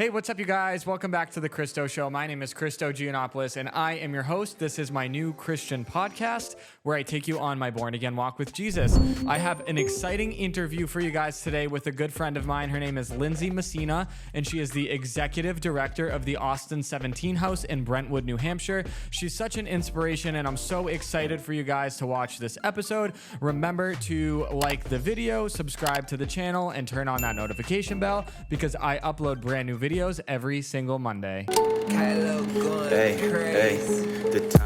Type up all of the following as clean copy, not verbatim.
Hey, what's up, you guys? Welcome back to the Christo Show. My name is Christo Giannopoulos, and I am your host. This is my new Christian podcast where I take you on my born-again walk with Jesus. I have an exciting interview for you guys today with a good friend of mine. Her name is Lindsey Messina, and she is the executive director of the Austin17 House in Brentwood, New Hampshire. She's such an inspiration, and I'm so excited for you guys to watch this episode. Remember to like the video, subscribe to the channel, and turn on that notification bell because I upload brand new videos every single Monday. Hey.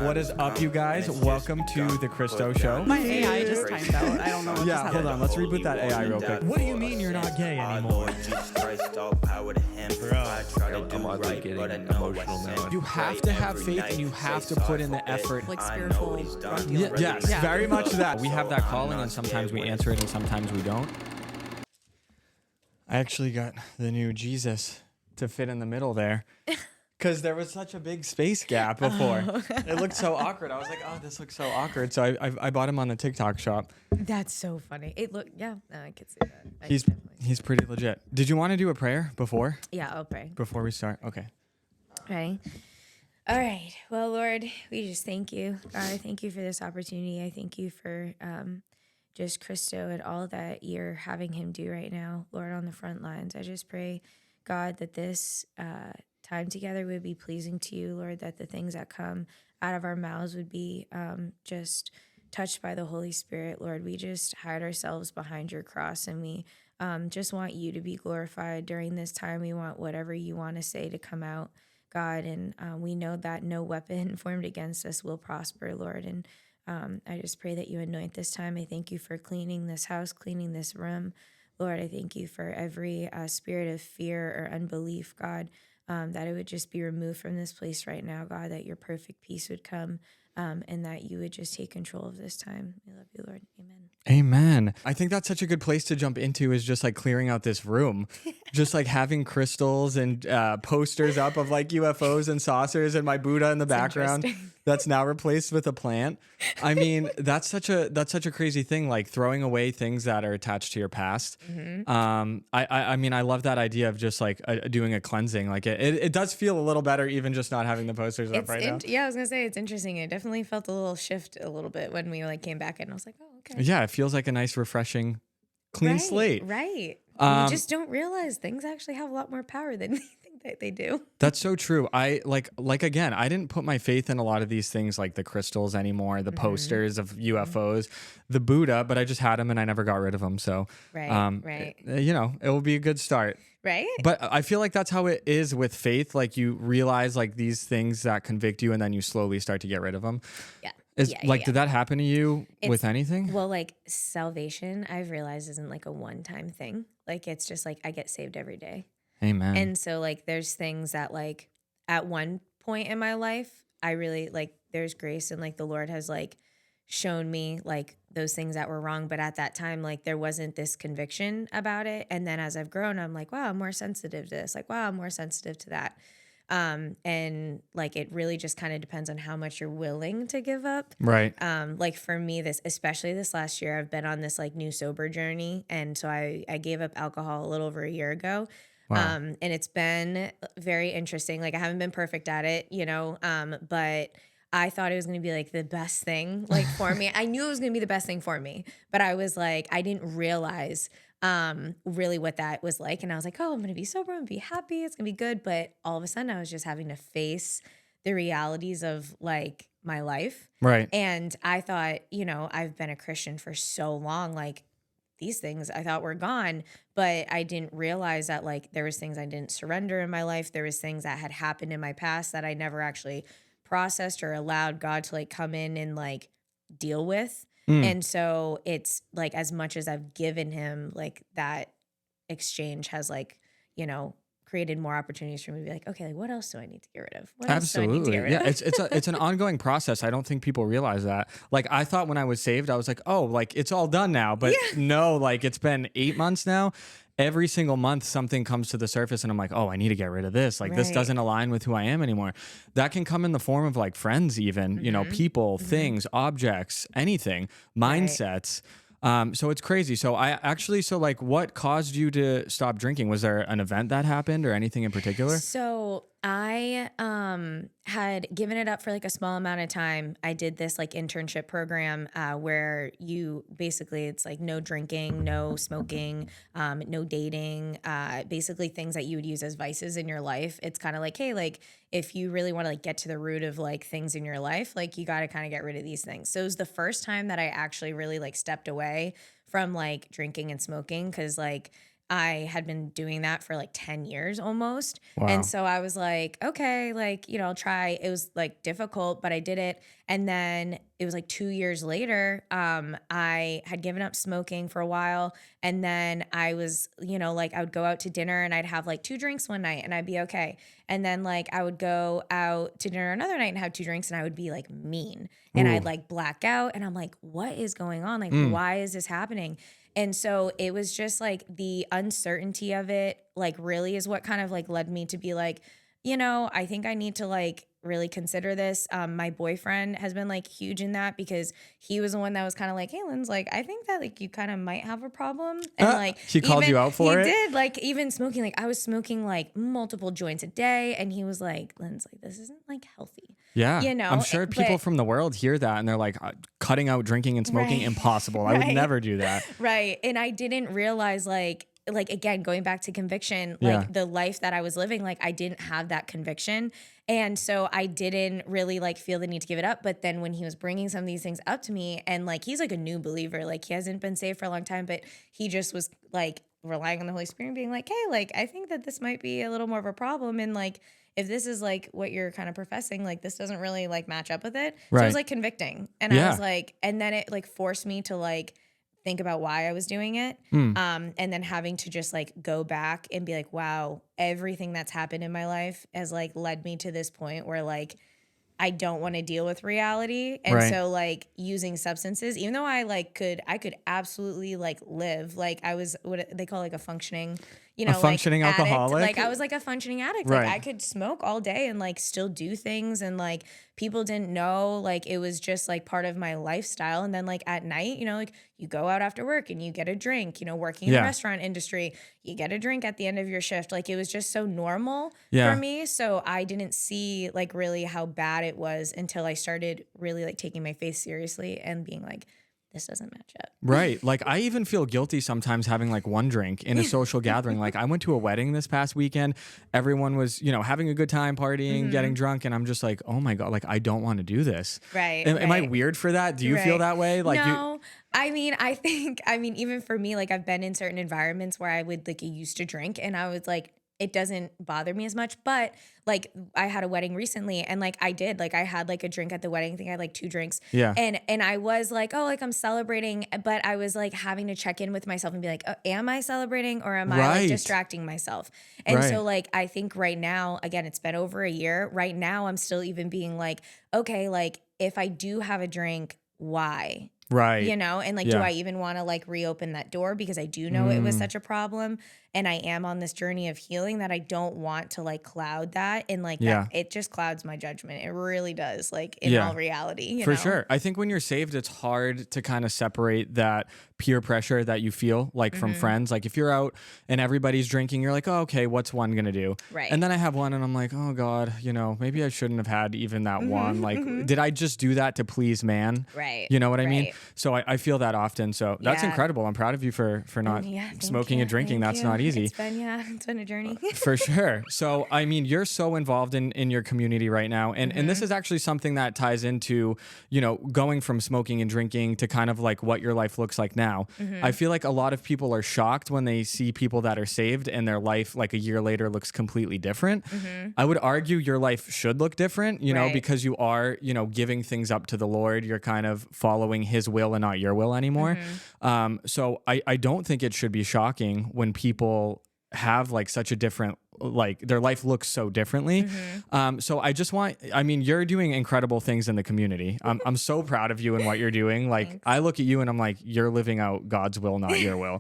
What is up, you guys? Welcome to the Christo Show. My AI just timed out. I don't know what Yeah, just hold happened. on. Let's reboot that AI real quick. What do you mean you're not gay anymore? I'm oddly getting emotional now. You have to have faith and you have to put in the effort. Like spiritual drug dealer. Yes, Yeah. very much that. We have that calling and sometimes we answer it and sometimes we don't. I actually got the new Jesus to fit in the middle there because there was such a big space gap before. It looked so awkward. I was like, oh, this looks so awkward. So I bought him on the TikTok shop. That's so funny. It look, yeah, no, I could see that. He's pretty legit. Did you want to do a prayer before Yeah, I'll pray. we start? Okay. Ready? All right. Well, Lord, we just thank you. God, I thank you for this opportunity. I thank you for just Christo and all that you're having him do right now, Lord, on the front lines. I just pray, God, that this time together would be pleasing to you, Lord, that the things that come out of our mouths would be just touched by the Holy Spirit, Lord. We just hide ourselves behind your cross and we just want you to be glorified during this time. We want whatever you want to say to come out, God, and we know that no weapon formed against us will prosper, Lord, and I just pray that you anoint this time. I thank you for cleaning this house, cleaning this room. Lord, I thank you for every spirit of fear or unbelief, God, that it would just be removed from this place right now, God, that your perfect peace would come and that you would just take control of this time. We love you, Lord. Amen. Amen. I think that's such a good place to jump into is just like clearing out this room, just like having crystals and posters up of like UFOs and saucers and my Buddha in the background that's now replaced with a plant. I mean, that's such a crazy thing, like throwing away things that are attached to your past. Mm-hmm. I mean, I love that idea of just like doing a cleansing. Like it does feel a little better even just not having the posters up right now. Yeah, I was gonna say it's interesting. It definitely felt a little shift a little bit when we like came back in. I was like, oh, okay. Yeah, it feels like a nice, refreshing, clean slate. Right. You just don't realize things actually have a lot more power than we think that they do. That's so true. I like again, I didn't put my faith in a lot of these things like the crystals anymore, the posters of UFOs, the Buddha, but I just had them and I never got rid of them. So, Right. You know, it will be a good start. Right. But I feel like that's how it is with faith. Like you realize like these things that convict you and then you slowly start to get rid of them. Yeah. Did that happen to you with anything? Well, like salvation, I've realized isn't like a one-time thing. Like it's just like I get saved every day. Amen. And so like there's things that like at one point in my life, I really like there's grace and like the Lord has like shown me like those things that were wrong. But at that time, like there wasn't this conviction about it. And then as I've grown, I'm like, wow, I'm more sensitive to this. Like, wow, I'm more sensitive to that. And like it really just kind of depends on how much you're willing to give up. Right. Like for me, especially this last year, I've been on this like new sober journey. And so I gave up alcohol a little over a year ago. Wow. And it's been very interesting. Like I haven't been perfect at it, you know, but I thought it was going to be like the best thing like for me. I knew it was going to be the best thing for me, but I was like, I didn't realize really what that was like. And I was like, oh, I'm going to be sober. I'm going to be happy. It's going to be good. But all of a sudden I was just having to face the realities of like my life. Right. And I thought, you know, I've been a Christian for so long, like these things I thought were gone, but I didn't realize that like there was things I didn't surrender in my life. There was things that had happened in my past that I never actually processed or allowed God to like come in and like deal with. And so it's like as much as I've given him, like that exchange has like, you know, created more opportunities for me to be like, okay, like what else do I need to get rid of? What else do I need to get rid of? It's an ongoing process. I don't think people realize that. Like I thought when I was saved, I was like, oh, like it's all done now. But no, like it's been 8 months now. Every single month something comes to the surface and I'm like, oh, I need to get rid of this. Like this doesn't align with who I am anymore. That can come in the form of like friends even, you know, people, things, objects, anything, mindsets. So it's crazy. So like, what caused you to stop drinking? Was there an event that happened or anything in particular? So I had given it up for like a small amount of time. I did this like internship program where it's like no drinking, no smoking, no dating, basically things that you would use as vices in your life. It's kind of like, hey, like if you really want to like get to the root of like things in your life, like you got to kind of get rid of these things. So it was the first time that I actually really like stepped away from like drinking and smoking, because like I had been doing that for like 10 years almost. Wow. And so I was like, okay, like, I'll try. It was like difficult, but I did it. And then it was like 2 years later, I had given up smoking for a while. And then I was, like I would go out to dinner and I'd have like 2 drinks one night and I'd be okay. And then like I would go out to dinner another night and have 2 drinks and I would be like mean. And I'd like black out and I'm like, what is going on? Like, why is this happening? And so it was just like the uncertainty of it, like really is what kind of like led me to be like, I think I need to like really consider this. My boyfriend has been like huge in that, because he was the one that was kind of like, hey, Linz, like, I think that like you kind of might have a problem. And like he called you out for it? He did, like even smoking, like I was smoking like multiple joints a day. And he was like, Linz, like this isn't like healthy. Yeah. I'm sure people from the world hear that and they're like, cutting out drinking and smoking, impossible. I would never do that. Right. And I didn't realize like again, going back to conviction, like the life that I was living, like I didn't have that conviction. And so I didn't really like feel the need to give it up. But then when he was bringing some of these things up to me, and like, he's like a new believer, like he hasn't been saved for a long time, but he just was like relying on the Holy Spirit and being like, hey, like, I think that this might be a little more of a problem. And like, if this is like what you're kind of professing, like this doesn't really like match up with it. So it was like convicting. And I was like, and then it like forced me to like think about why I was doing it. And then having to just like go back and be like, wow, everything that's happened in my life has like led me to this point where like I don't want to deal with reality. And so like using substances, even though I could absolutely like live, like I was what they call like a functioning, a functioning like alcoholic. Like I was like a functioning addict. Like I could smoke all day and like still do things, and like people didn't know, like it was just like part of my lifestyle. And then like at night, like you go out after work and you get a drink, working in the restaurant industry, you get a drink at the end of your shift. Like it was just so normal for me. So I didn't see like really how bad it was until I started really like taking my faith seriously and being like, this doesn't match up. Right. Like I even feel guilty sometimes having like one drink in a social gathering. Like I went to a wedding this past weekend. Everyone was, having a good time, partying, getting drunk. And I'm just like, oh my God, like I don't want to do this. Right. Am I weird for that? Do you feel that way? Like no. I mean, even for me, like I've been in certain environments where I would like used to drink and I was like, it doesn't bother me as much. But like I had a wedding recently and like I had like a drink at the wedding. I think I had like 2 drinks. Yeah. And I was like, oh, like I'm celebrating, but I was like having to check in with myself and be like, oh, am I celebrating or am I like distracting myself? And so like I think right now, again, it's been over a year. Right now I'm still even being like, okay, like if I do have a drink, why? Right. And like, do I even want to like reopen that door? Because I do know it was such a problem. And I am on this journey of healing that I don't want to like cloud that. And like, that, it just clouds my judgment. It really does, like in all reality. For sure. I think when you're saved, it's hard to kind of separate that peer pressure that you feel like from friends. Like if you're out and everybody's drinking, you're like, oh, okay, what's one going to do? Right. And then I have one and I'm like, oh God, maybe I shouldn't have had even that one. Like, did I just do that to please man? Right. You know what I mean? So I feel that often. So that's incredible. I'm proud of you for not smoking and drinking. That's not easy. It's been a journey. For sure. So, I mean, you're so involved in your community right now. And this is actually something that ties into, going from smoking and drinking to kind of like what your life looks like now. I feel like a lot of people are shocked when they see people that are saved and their life like a year later looks completely different. I would argue your life should look different, because you are, giving things up to the Lord. You're kind of following his will and not your will anymore. So I don't think it should be shocking when people have like such a different, like their life looks so differently. So you're doing incredible things in the community. I'm so proud of you and what you're doing. Like Thanks. I look at you and I'm like, you're living out God's will, not your will.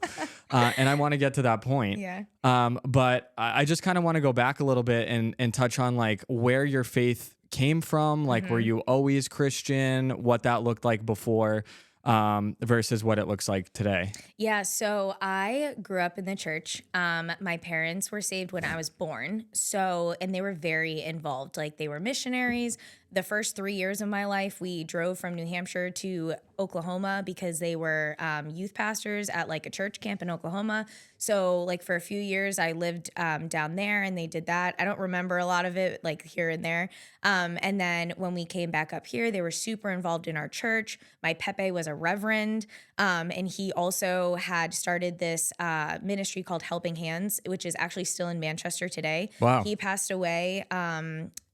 And I want to get to that point. Yeah. But I just kind of want to go back a little bit and touch on like where your faith came from. Like, were you always Christian? What that looked like before? versus what it looks like today? Yeah, so I grew up in the church. My parents were saved when I was born. And they were very involved. Like they were missionaries. The first 3 years of my life, we drove from New Hampshire to Oklahoma because they were youth pastors at like a church camp in Oklahoma. So like for a few years, I lived down there and they did that. I don't remember a lot of it, like here and there. And then when we came back up here, they were super involved in our church. My Pepe was a reverend, and he also had started this ministry called Helping Hands, which is actually still in Manchester today. Wow. He passed away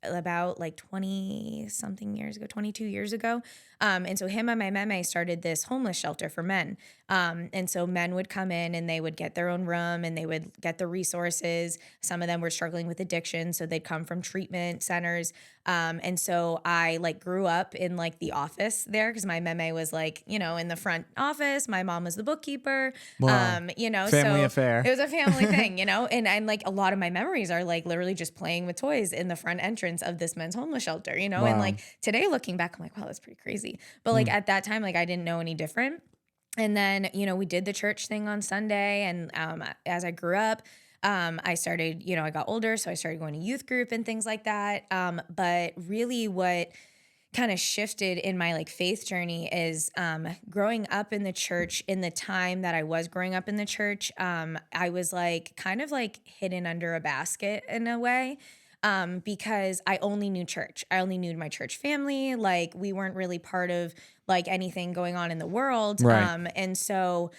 about like 22 years ago. And so him and my meme started this homeless shelter for men. And so men would come in and they would get their own room and they would get the resources. Some of them were struggling with addiction, so they'd come from treatment centers. And so I like grew up in like the office there because my meme was like, you know, in the front office. My mom was the bookkeeper. Wow. You know, Family so affair. it was a family thing, you know, and like a lot of my memories are like literally just playing with toys in the front entrance of this men's homeless shelter, you know, and Wow. like today looking back, I'm like, wow, that's pretty crazy. But like at that time, like I didn't know any different. And then, you know, we did the church thing on Sunday. And as I grew up, I started, you know, I got older, so I started going to youth group and things like that. But really what kind of shifted in my like faith journey is growing up in the church. In the time that I was growing up in the church, I was like kind of like hidden under a basket in a way. Because I only knew church. I only knew my church family. Like we weren't really part of like anything going on in the world. Right. And so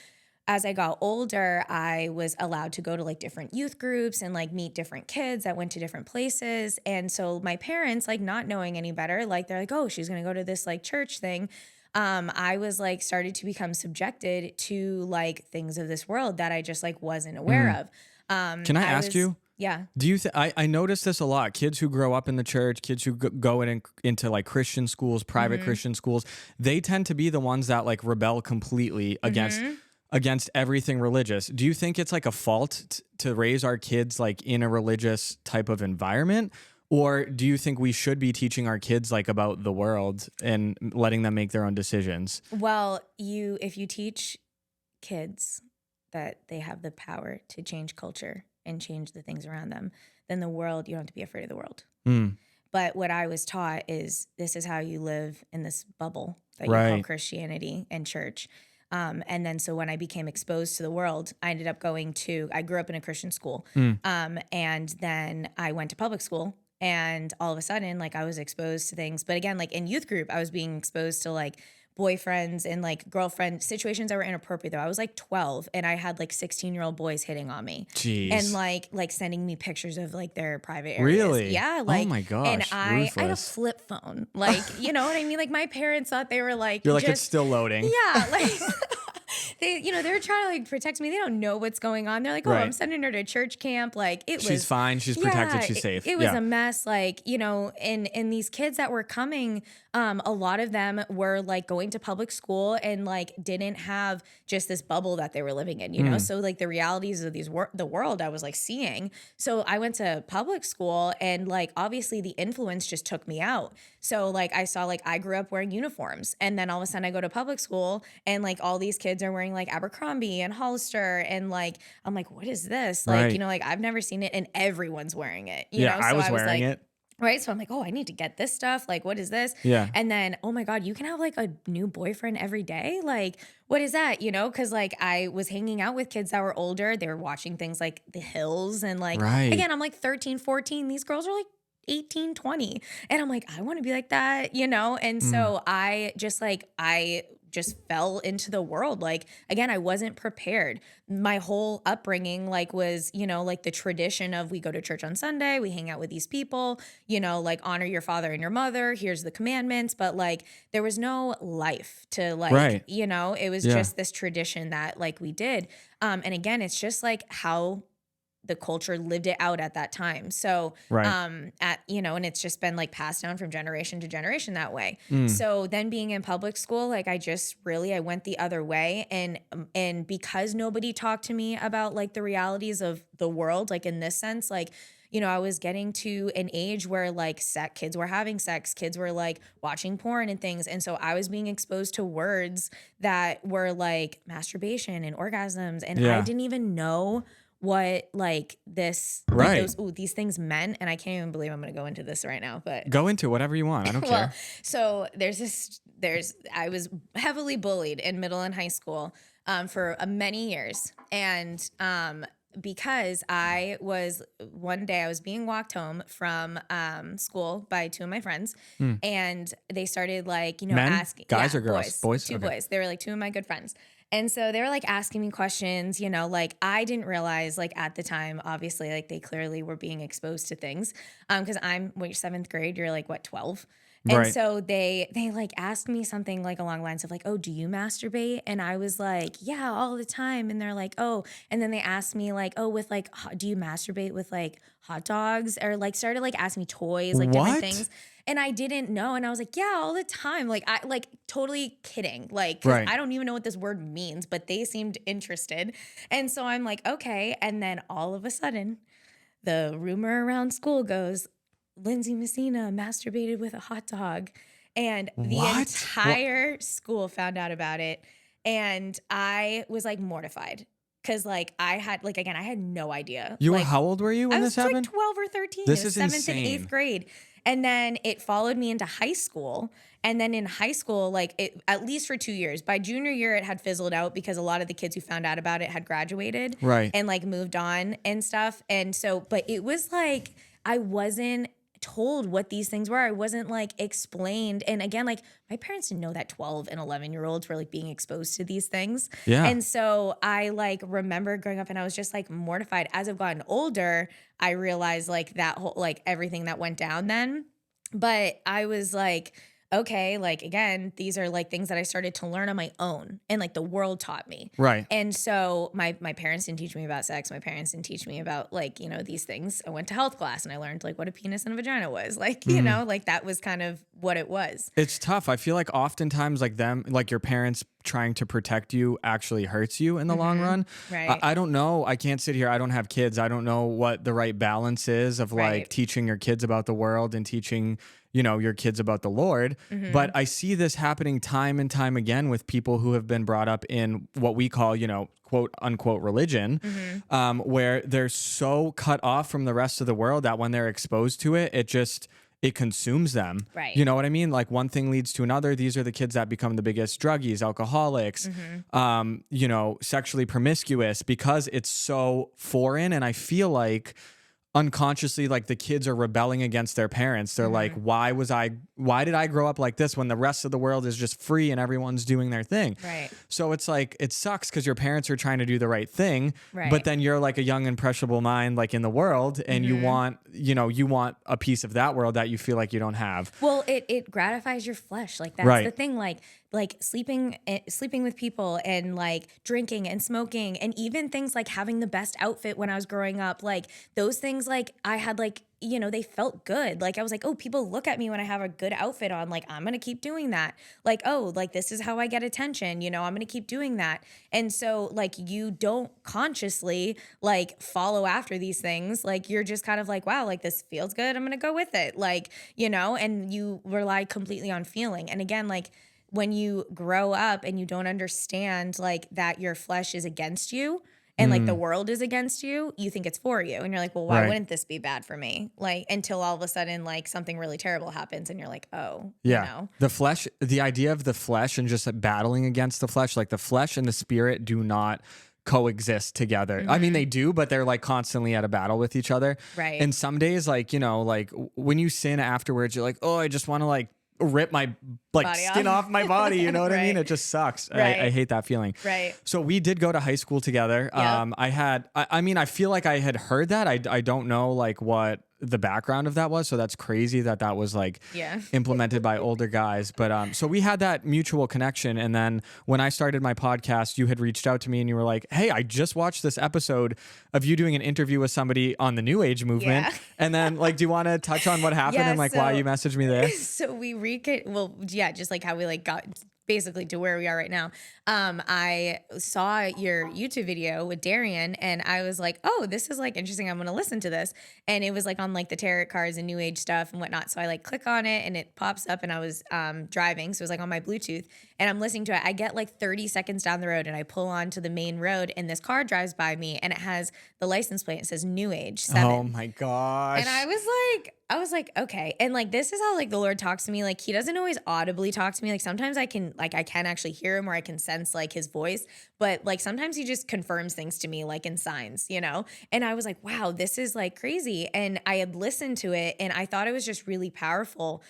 as I got older, I was allowed to go to like different youth groups and like meet different kids that went to different places. And so my parents, like not knowing any better, like they're like, oh, she's going to go to this like church thing. I was like started to become subjected to like things of this world that I just like wasn't aware of. Can I ask you? Yeah. Do you I notice this a lot. Kids who grow up in the church, kids who go into like Christian schools, private Christian schools, they tend to be the ones that like rebel completely against everything religious. Do you think it's like a fault to raise our kids like in a religious type of environment? Or do you think we should be teaching our kids like about the world and letting them make their own decisions? Well, if you teach kids that they have the power to change culture and change the things around them, then the world, you don't have to be afraid of the world. But what I was taught is this is how you live in this bubble that you call Christianity and church. And then so when I became exposed to the world, I ended up I grew up in a Christian school. And then I went to public school. And all of a sudden, like I was exposed to things. But again, like in youth group, I was being exposed to like boyfriends and like girlfriend situations that were inappropriate though. I was like 12 and I had like 16-year-old boys hitting on me. Jeez. And like sending me pictures of like their private areas. Really? Yeah. Like, oh my gosh. And I had a ruthless. flip phone. Like, you know what I mean? Like my parents thought they were like, You're like, it's still loading. yeah. Like they were trying to like protect me. They don't know what's going on. They're like, oh, Right. I'm sending her to church camp. Like She's fine. She's protected. She's safe. It was a mess. Like, you know, and these kids that were coming, a lot of them were like going to public school and like didn't have just this bubble that they were living in, you know? So like the realities of the world I was like seeing. So I went to public school and like obviously the influence just took me out. So like I saw like I grew up wearing uniforms and then all of a sudden I go to public school and like all these kids are wearing like Abercrombie and Hollister and like I'm like, what is this? Like, Right. you know, like I've never seen it and everyone's wearing it. You Yeah, know? So I was wearing like, it. Right. So I'm like, oh, I need to get this stuff. Like, what is this? Yeah. And then, oh my God, you can have like a new boyfriend every day. Like, what is that? You know, because like I was hanging out with kids that were older. They were watching things like The Hills. And like, Right. again, I'm like 13, 14. These girls are like 18, 20. And I'm like, I want to be like that, you know? And so I just fell into the world. Like, again, I wasn't prepared. My whole upbringing, like, was, you know, like the tradition of we go to church on Sunday, we hang out with these people, you know, like honor your father and your mother. Here's the commandments. But like, there was no life to like, Right. you know, it was just this tradition that like we did. And again, it's just like how the culture lived it out at that time. So, Right. and it's just been like passed down from generation to generation that way. So then being in public school, like I went the other way. And because nobody talked to me about like the realities of the world, like in this sense, like, I was getting to an age where like kids were having sex, kids were like watching porn and things. And so I was being exposed to words that were like masturbation and orgasms. And I didn't even know what like this, like these things meant. And I can't even believe I'm going to go into this right now, but go into whatever you want. I don't care. So I was heavily bullied in middle and high school for many years. And because one day I was being walked home from school by two of my friends, and they started like, asking guys or girls, boys, two boys. They were like two of my good friends. And so they were like asking me questions, like I didn't realize like at the time, obviously, like they clearly were being exposed to things. Cause you're 7th grade, you're like what, 12? And so they like asked me something like along the lines of like, oh, do you masturbate? And I was like, yeah, all the time. And they're like, oh, and then they asked me like, oh, with like, do you masturbate with like hot dogs? Or like started like asking me toys, like different things. And I didn't know. And I was like, yeah, all the time. Like I like totally kidding. Like, 'cause I don't even know what this word means, but they seemed interested. And so I'm like, okay. And then all of a sudden the rumor around school goes, Lindsey Messina masturbated with a hot dog. And the entire school found out about it. And I was like mortified. Cause like I had no idea. You were, how old were you when this happened? I was like 12 or 13. This it was is 7th insane. and 8th grade. And then it followed me into high school. And then in high school, like it, at least for 2 years, by junior year, it had fizzled out because a lot of the kids who found out about it had graduated and like moved on and stuff. And so, but it was like, I wasn't told what these things were. I wasn't like explained. And again, like my parents didn't know that 12 and 11-year-olds were like being exposed to these things. Yeah. And so I like remember growing up and I was just like mortified. As I've gotten older, I realized like that whole, like everything that went down then. But I was like, okay, like again, these are like things that I started to learn on my own and like the world taught me. Right. And so my parents didn't teach me about sex. My parents didn't teach me about like, these things. I went to health class and I learned like what a penis and a vagina was. Like, like that was kind of what it was. It's tough. I feel like oftentimes like your parents trying to protect you actually hurts you in the long run. Right. I don't know. I can't sit here. I don't have kids. I don't know what the right balance is of like teaching your kids about the world and teaching your kids about the Lord. But I see this happening time and time again with people who have been brought up in what we call, quote unquote religion, where they're so cut off from the rest of the world that when they're exposed to it, it consumes them. Right. You know what I mean? Like one thing leads to another. These are the kids that become the biggest druggies, alcoholics, sexually promiscuous because it's so foreign. And I feel like unconsciously, like the kids are rebelling against their parents. They're like, why did I grow up like this when the rest of the world is just free and everyone's doing their thing? Right. So it's like, it sucks because your parents are trying to do the right thing, but then you're like a young, impressionable mind, like in the world, and you want a piece of that world that you feel like you don't have. Well, it gratifies your flesh. Like that's the thing. Like sleeping with people and like drinking and smoking and even things like having the best outfit when I was growing up, like those things, like I had like, they felt good. Like I was like, oh, people look at me when I have a good outfit on, like I'm going to keep doing that. Like, oh, like this is how I get attention, I'm going to keep doing that. And so like you don't consciously like follow after these things. Like you're just kind of like, wow, like this feels good. I'm going to go with it. Like, and you rely completely on feeling. And again, like when you grow up and you don't understand like that your flesh is against you and like the world is against you, you think it's for you. And you're like, well, why wouldn't this be bad for me? Like until all of a sudden like something really terrible happens and you're like, oh, The flesh, the idea of the flesh and just like, battling against the flesh, like the flesh and the spirit do not coexist together. I mean, they do, but they're like constantly at a battle with each other. Right. And some days, like, like when you sin afterwards, you're like, oh, I just want to like rip my like skin off my body, you know what I mean? It just sucks. I hate that feeling. Right. So we did go to high school together. Yep. I feel like I had heard that. I don't know like what the background of that was. So that's crazy that was like implemented by older guys. But so we had that mutual connection. And then when I started my podcast, you had reached out to me and you were like, hey, I just watched this episode of you doing an interview with somebody on the New Age movement. Yeah. And then like, do you want to touch on what happened and like why you messaged me there? So we just like how we like got basically to where we are right now. I saw your YouTube video with Darian and I was like, oh, this is like interesting. I'm going to listen to this. And it was like on like the tarot cards and new age stuff and whatnot. So I like click on it and it pops up and I was driving. So it was like on my Bluetooth and I'm listening to it. I get like 30 seconds down the road and I pull onto the main road and this car drives by me and it has the license plate. It says New Age 7. Oh my gosh. And I was like, okay. And like, this is how like the Lord talks to me. Like he doesn't always audibly talk to me. Like sometimes I can actually hear him or I can sense like his voice, but like sometimes he just confirms things to me like in signs, you know? And I was like, wow, this is like crazy. And I had listened to it and I thought it was just really powerful.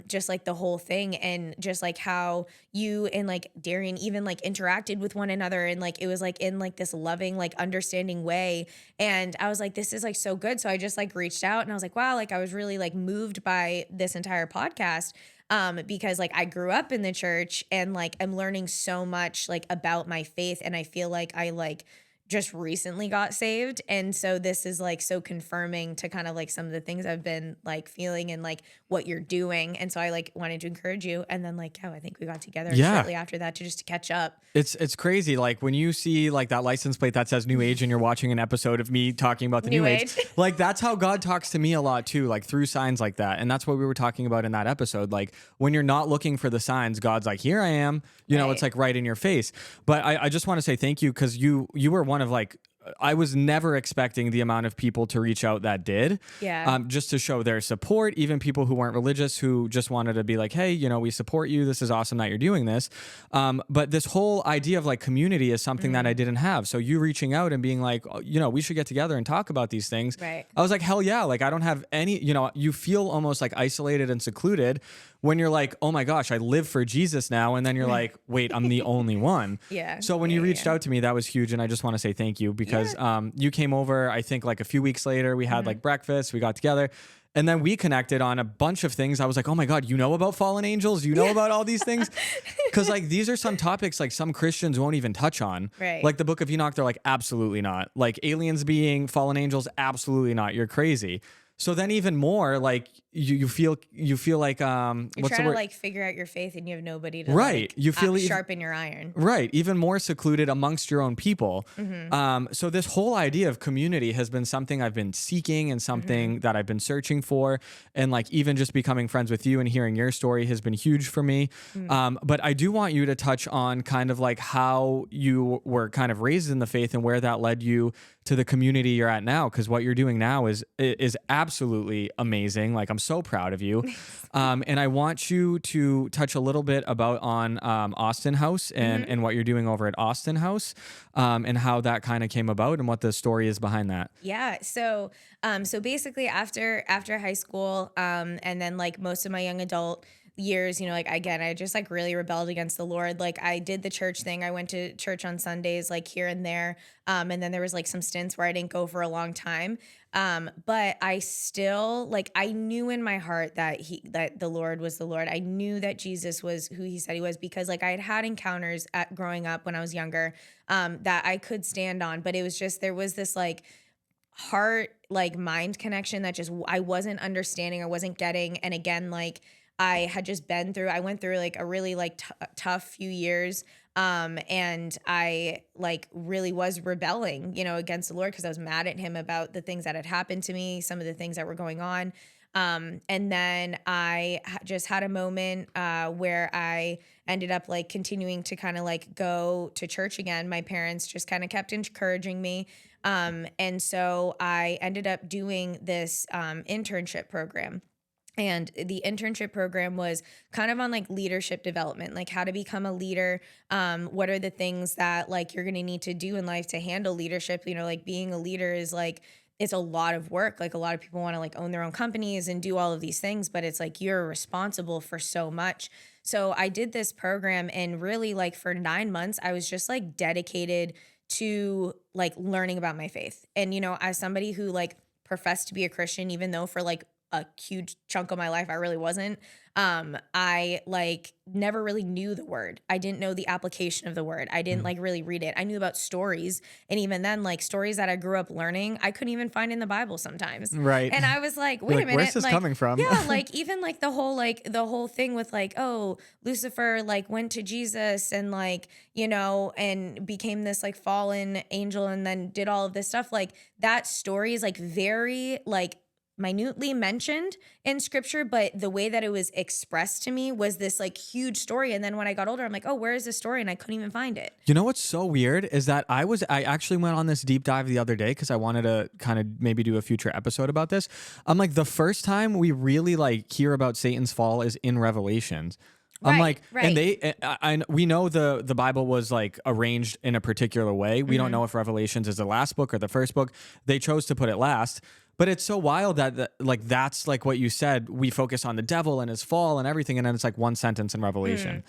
Just like the whole thing and just like how you and like Darian even like interacted with one another and like it was like in like this loving like understanding way and I was like this is like so good, so I just like reached out and I was like wow, like I was really like moved by this entire podcast because like I grew up in the church and like I'm learning so much like about my faith and I feel like I like just recently got saved. And so this is like so confirming to kind of like some of the things I've been like feeling and like what you're doing. And so I like wanted to encourage you. And then like, I think we got together shortly after that to catch up. It's crazy. Like when you see like that license plate that says New Age and you're watching an episode of me talking about the New Age, like that's how God talks to me a lot too, like through signs like that. And that's what we were talking about in that episode. Like when you're not looking for the signs, God's like, here I am, you know, it's like right in your face. But I just want to say thank you because you were one of like, I was never expecting the amount of people to reach out that did. Yeah. Just to show their support, even people who weren't religious who just wanted to be like, hey, you know, we support you. This is awesome that you're doing this. But this whole idea of like community is something that I didn't have. So you reaching out and being like, you know, we should get together and talk about these things. Right. I was like, hell yeah. Like I don't have any, you know, you feel almost like isolated and secluded when you're like, oh my gosh, I live for Jesus now. And then you're like, wait, I'm the only one. Yeah. So when you reached out to me, that was huge. And I just want to say thank you because you came over, I think like a few weeks later, we had like breakfast, we got together. And then we connected on a bunch of things. I was like, oh my God, you know about fallen angels? You know about all these things? Because like these are some topics like some Christians won't even touch on. Right. Like the Book of Enoch, they're like, absolutely not. Like aliens being fallen angels, absolutely not. You're crazy. So then even more like you feel like you're what's trying the to word? like figure out your faith and you have nobody to Right. You feel sharpen your iron. Right. Even more secluded amongst your own people. So this whole idea of community has been something I've been seeking and something that I've been searching for. And like even just becoming friends with you and hearing your story has been huge for me. But I do want you to touch on kind of like how you were kind of raised in the faith and where that led you to the community you're at now. Because what you're doing now is absolutely amazing. Like I'm so proud of you. And I want you to touch a little bit about on Austin House and what you're doing over at Austin House and how that kind of came about and what the story is behind that. Yeah. So basically after high school, and then like most of my young adult years, you know, like again, I just like really rebelled against the Lord. Like I did the church thing. I went to church on Sundays, like here and there. And then there was like some stints where I didn't go for a long time. But I still like, I knew in my heart that the Lord was the Lord. I knew that Jesus was who he said he was because like I had encounters growing up when I was younger, that I could stand on, but it was just, there was this like heart, like mind connection that just, I wasn't understanding, I wasn't getting. And again, like, I went through like a really like tough few years. And I like really was rebelling, you know, against the Lord because I was mad at him about the things that had happened to me, some of the things that were going on. And then I just had a moment where I ended up like continuing to kind of like go to church again. My parents just kind of kept encouraging me. And so I ended up doing this internship program. And the internship program was kind of on like leadership development, like how to become a leader. What are the things that like you're going to need to do in life to handle leadership? You know, like being a leader is like, it's a lot of work. Like a lot of people want to like own their own companies and do all of these things, but it's like you're responsible for so much. So I did this program and really like for 9 months, I was just like dedicated to like learning about my faith. And, you know, as somebody who like professed to be a Christian, even though for like a huge chunk of my life I really wasn't. I like never really knew the word. I didn't know the application of the word. I didn't like really read it. I knew about stories, and even then, like stories that I grew up learning, I couldn't even find in the Bible sometimes. Right. And I was like, wait You're a like, minute, where's this coming from? Yeah, like even like the whole thing with like, oh, Lucifer like went to Jesus and like, you know, and became this like fallen angel and then did all of this stuff. Like that story is like very like minutely mentioned in scripture, but the way that it was expressed to me was this like huge story. And then when I got older, I'm like, oh, where is this story? And I couldn't even find it. You know what's so weird is that I actually went on this deep dive the other day because I wanted to kind of maybe do a future episode about this. I'm like, the first time we really like hear about Satan's fall is in Revelations. I'm like, and we know the Bible was like arranged in a particular way. We don't know if Revelations is the last book or the first book. They chose to put it last. But it's so wild that like that's like what you said. We focus on the devil and his fall and everything, and then it's like one sentence in Revelation.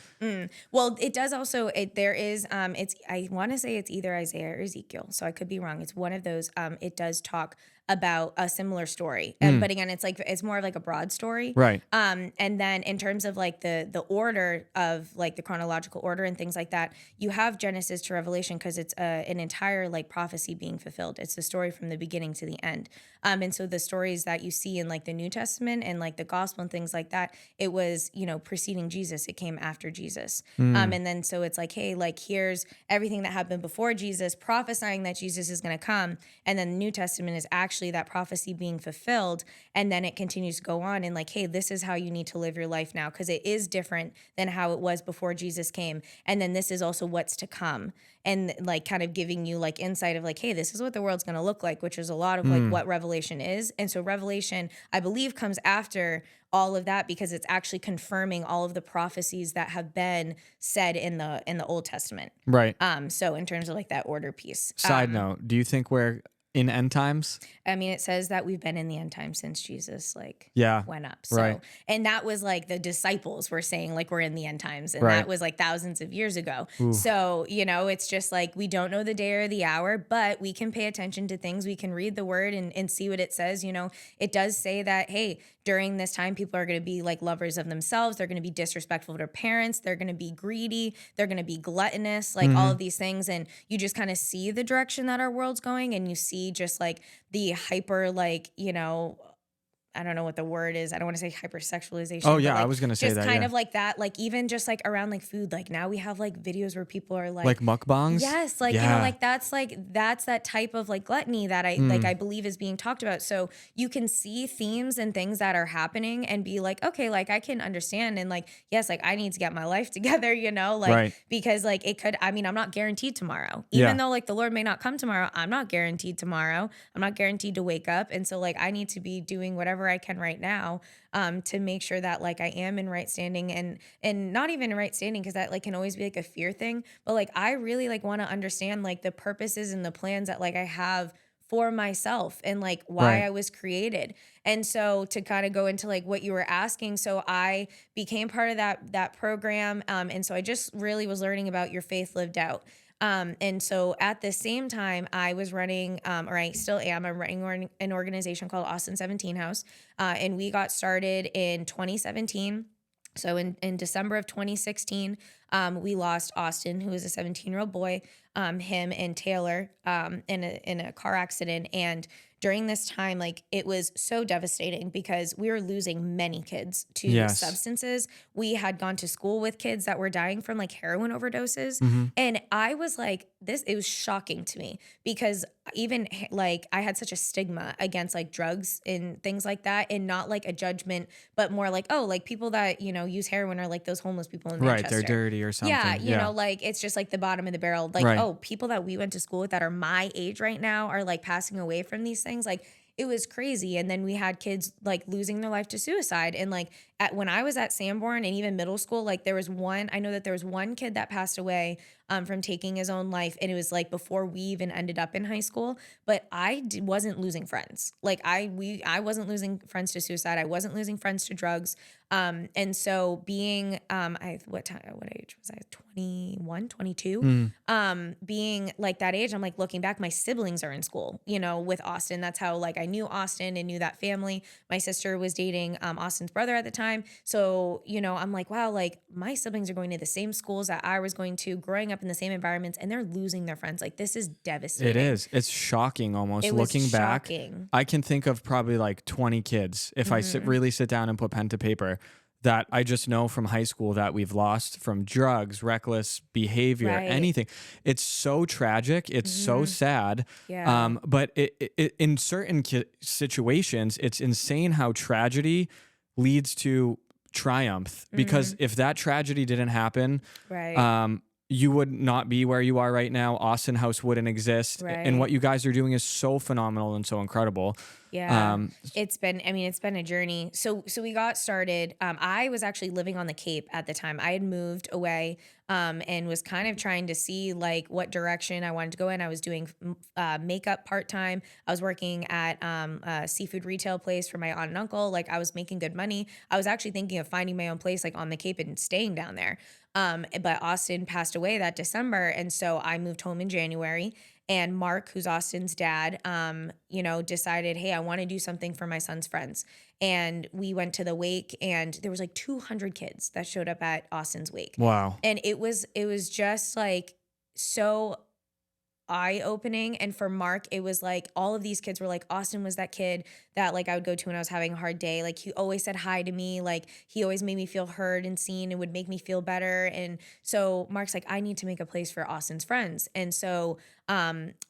Well, it does also. There is. It's. I want to say it's either Isaiah or Ezekiel, so I could be wrong. It's one of those. It does talk about a similar story, but again, it's more of like a broad story, Right? And then in terms of like the order of like the chronological order and things like that, you have Genesis to Revelation because it's an entire like prophecy being fulfilled. It's the story from the beginning to the end. And so the stories that you see in like the New Testament and like the gospel and things like that, it was, you know, preceding Jesus. It came after Jesus. And then so it's like, hey, like here's everything that happened before Jesus, prophesying that Jesus is going to come. And then the New Testament is actually that prophecy being fulfilled. And then it continues to go on and like, hey, this is how you need to live your life now, because it is different than how it was before Jesus came. And then this is also what's to come. And like kind of giving you like insight of like, hey, this is what the world's going to look like, which is a lot of like what Revelation is. And so Revelation, I believe, comes after all of that because it's actually confirming all of the prophecies that have been said in the Old Testament. Right. So in terms of like that order piece. Side note, do you think we're in end times? I mean, it says that we've been in the end time since Jesus like went up. So, right. And that was like the disciples were saying like we're in the end times. And right. that was like thousands of years ago. Ooh. So, you know, it's just like we don't know the day or the hour, but we can pay attention to things. We can read the word and see what it says. You know, it does say that, hey, during this time, people are going to be like lovers of themselves. They're going to be disrespectful to their parents. They're going to be greedy. They're going to be gluttonous, like all of these things. And you just kind of see the direction that our world's going, and you see just like the hyper, like, you know, I don't know what the word is. I don't want to say hypersexualization. Oh yeah, like, I was gonna say just that. Kind of like that. Like even just like around like food. Like now we have like videos where people are like mukbangs. Yes, like you know, like that's that type of like gluttony that I believe is being talked about. So you can see themes and things that are happening and be like, okay, like I can understand and like yes, like I need to get my life together, you know, like because like it could. I mean, I'm not guaranteed tomorrow, even though like the Lord may not come tomorrow. I'm not guaranteed tomorrow. I'm not guaranteed to wake up, and so like I need to be doing whatever I can right now to make sure that like I am in right standing and not even in right standing, because that like can always be like a fear thing, but like I really like want to understand like the purposes and the plans that like I have for myself and like why I was created. And so to kind of go into like what you were asking, so I became part of that program, and so I just really was learning about your faith lived out. And so at the same time, I was running, or I still am, I'm running an organization called Austin17 House. And we got started in 2017. So in December of 2016, we lost Austin, who was a 17-year-old boy, him and Taylor, in a car accident. And during this time, like it was so devastating because we were losing many kids to substances. We had gone to school with kids that were dying from like heroin overdoses. And I was like, it was shocking to me because even like I had such a stigma against like drugs and things like that, and not like a judgment, but more like, oh, like people that, you know, use heroin are like those homeless people in Manchester. Right, they're dirty or something. Yeah, you know, like it's just like the bottom of the barrel. Like, oh, people that we went to school with that are my age right now are like passing away from these things. Like it was crazy. And then we had kids like losing their life to suicide. And like when I was at Sanborn and even middle school, like I know that there was one kid that passed away from taking his own life. And it was like before we even ended up in high school, but I wasn't losing friends. Like I wasn't losing friends to suicide. I wasn't losing friends to drugs. And so being, what age was I? 21, 22. Being like that age, I'm like looking back, my siblings are in school, you know, with Austin. That's how like I knew Austin and knew that family. My sister was dating Austin's brother at the time. So, you know, I'm like, wow, like my siblings are going to the same schools that I was going to, growing up in the same environments, and they're losing their friends. Like this is devastating. It is. It's shocking almost. It was Looking back, shocking. I can think of probably like 20 kids if I really sit down and put pen to paper that I just know from high school that we've lost from drugs, reckless behavior, Right. anything. It's so tragic. It's so sad. Yeah. But it in certain situations, it's insane how tragedy leads to triumph. Because if that tragedy didn't happen, Right. you would not be where you are right now. Austin House wouldn't exist. Right. And what you guys are doing is so phenomenal and so incredible. Yeah, it's been a journey. So we got started. I was actually living on the Cape at the time. I had moved away and was kind of trying to see like what direction I wanted to go in. I was doing makeup part-time. I was working at a seafood retail place for my aunt and uncle. Like I was making good money. I was actually thinking of finding my own place like on the Cape and staying down there. But Austin passed away that December. And so I moved home in January. And Mark, who's Austin's dad, you know, decided, hey, I want to do something for my son's friends. And we went to the wake, and there was like 200 kids that showed up at Austin's wake. Wow. And it was just like so eye-opening. And for Mark, it was like all of these kids were like, Austin was that kid that like I would go to when I was having a hard day. Like he always said hi to me. Like he always made me feel heard and seen and would make me feel better. And so Mark's like, I need to make a place for Austin's friends. And so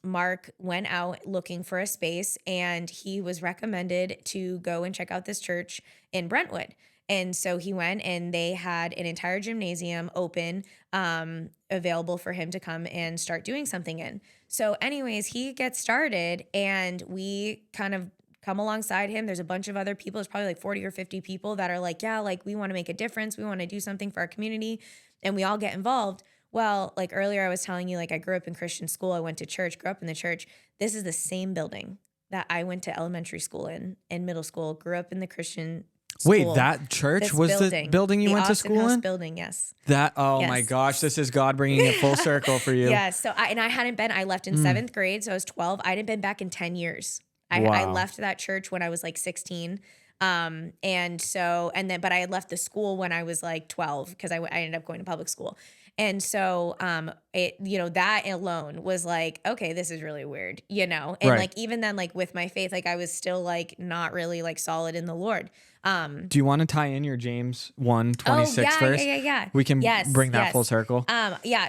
Mark went out looking for a space, and he was recommended to go and check out this church in Brentwood. And so he went, and they had an entire gymnasium open, available for him to come and start doing something in. So anyways, he gets started, and we kind of come alongside him. There's a bunch of other people. There's probably like 40 or 50 people that are like, yeah, like we want to make a difference. We want to do something for our community. And we all get involved. Well, like earlier I was telling you, like I grew up in Christian school. I went to church, grew up in the church. This is the same building that I went to elementary school in middle school, grew up in the Christian school. Wait, that church was the building you went to Austin school House in? Building, yes. That, oh Yes. my gosh, this is God bringing it full circle for you. Yeah, so I hadn't been, I left in 7th grade, so I was 12. I hadn't been back in 10 years. I Wow. left that church when I was like 16. But I had left the school when I was like 12 because I ended up going to public school. And so, that alone was like, okay, this is really weird, you know? And Right. like, even then, like with my faith, like I was still like not really like solid in the Lord. Do you want to tie in your James 1:26 verse? Yeah. We can Yes, bring that yes. full circle.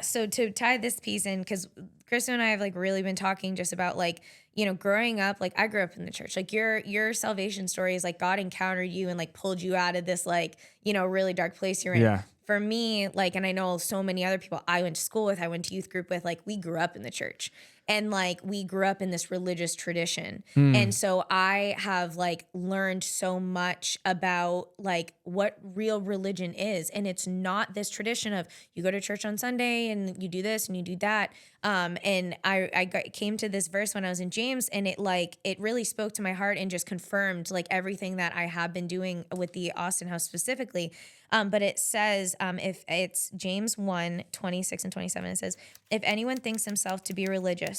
So to tie this piece in, because Christo and I have like really been talking just about like, you know, growing up, like I grew up in the church, like your salvation story is like God encountered you and like pulled you out of this like, you know, really dark place you're in. Yeah. For me, like, and I know so many other people I went to school with, I went to youth group with, like we grew up in the church. And like we grew up in this religious tradition. And so I have like learned so much about like what real religion is. And it's not this tradition of you go to church on Sunday and you do this and you do that. And I came to this verse when I was in James, and it really spoke to my heart and just confirmed like everything that I have been doing with the Austin House specifically. But it says, if it's James 1:26 and 27, it says, if anyone thinks himself to be religious,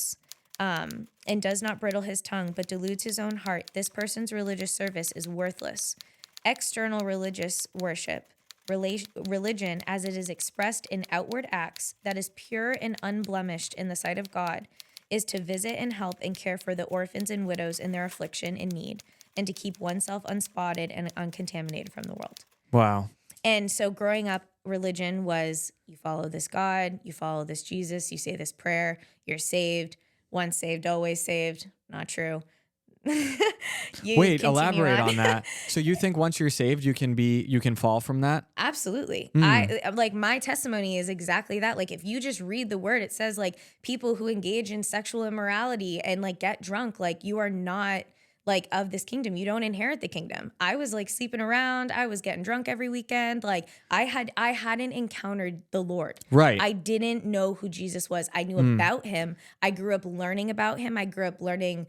and does not bridle his tongue, but deludes his own heart, this person's religious service is worthless. External religious worship, religion as it is expressed in outward acts, that is pure and unblemished in the sight of God, is to visit and help and care for the orphans and widows in their affliction and need, and to keep oneself unspotted and uncontaminated from the world. Wow. And so growing up, religion was you follow this God, you follow this Jesus, you say this prayer, you're saved. Once saved, always saved. Not true. Wait, elaborate on that. So you think once you're saved, you can fall from that? Absolutely. I like my testimony is exactly that. Like if you just read the word, it says like people who engage in sexual immorality and like get drunk, like you are not like of this kingdom. You don't inherit the kingdom. I was like sleeping around. I was getting drunk every weekend. Like I hadn't encountered the Lord. Right. I didn't know who Jesus was. I knew about him. I grew up learning about him. I grew up learning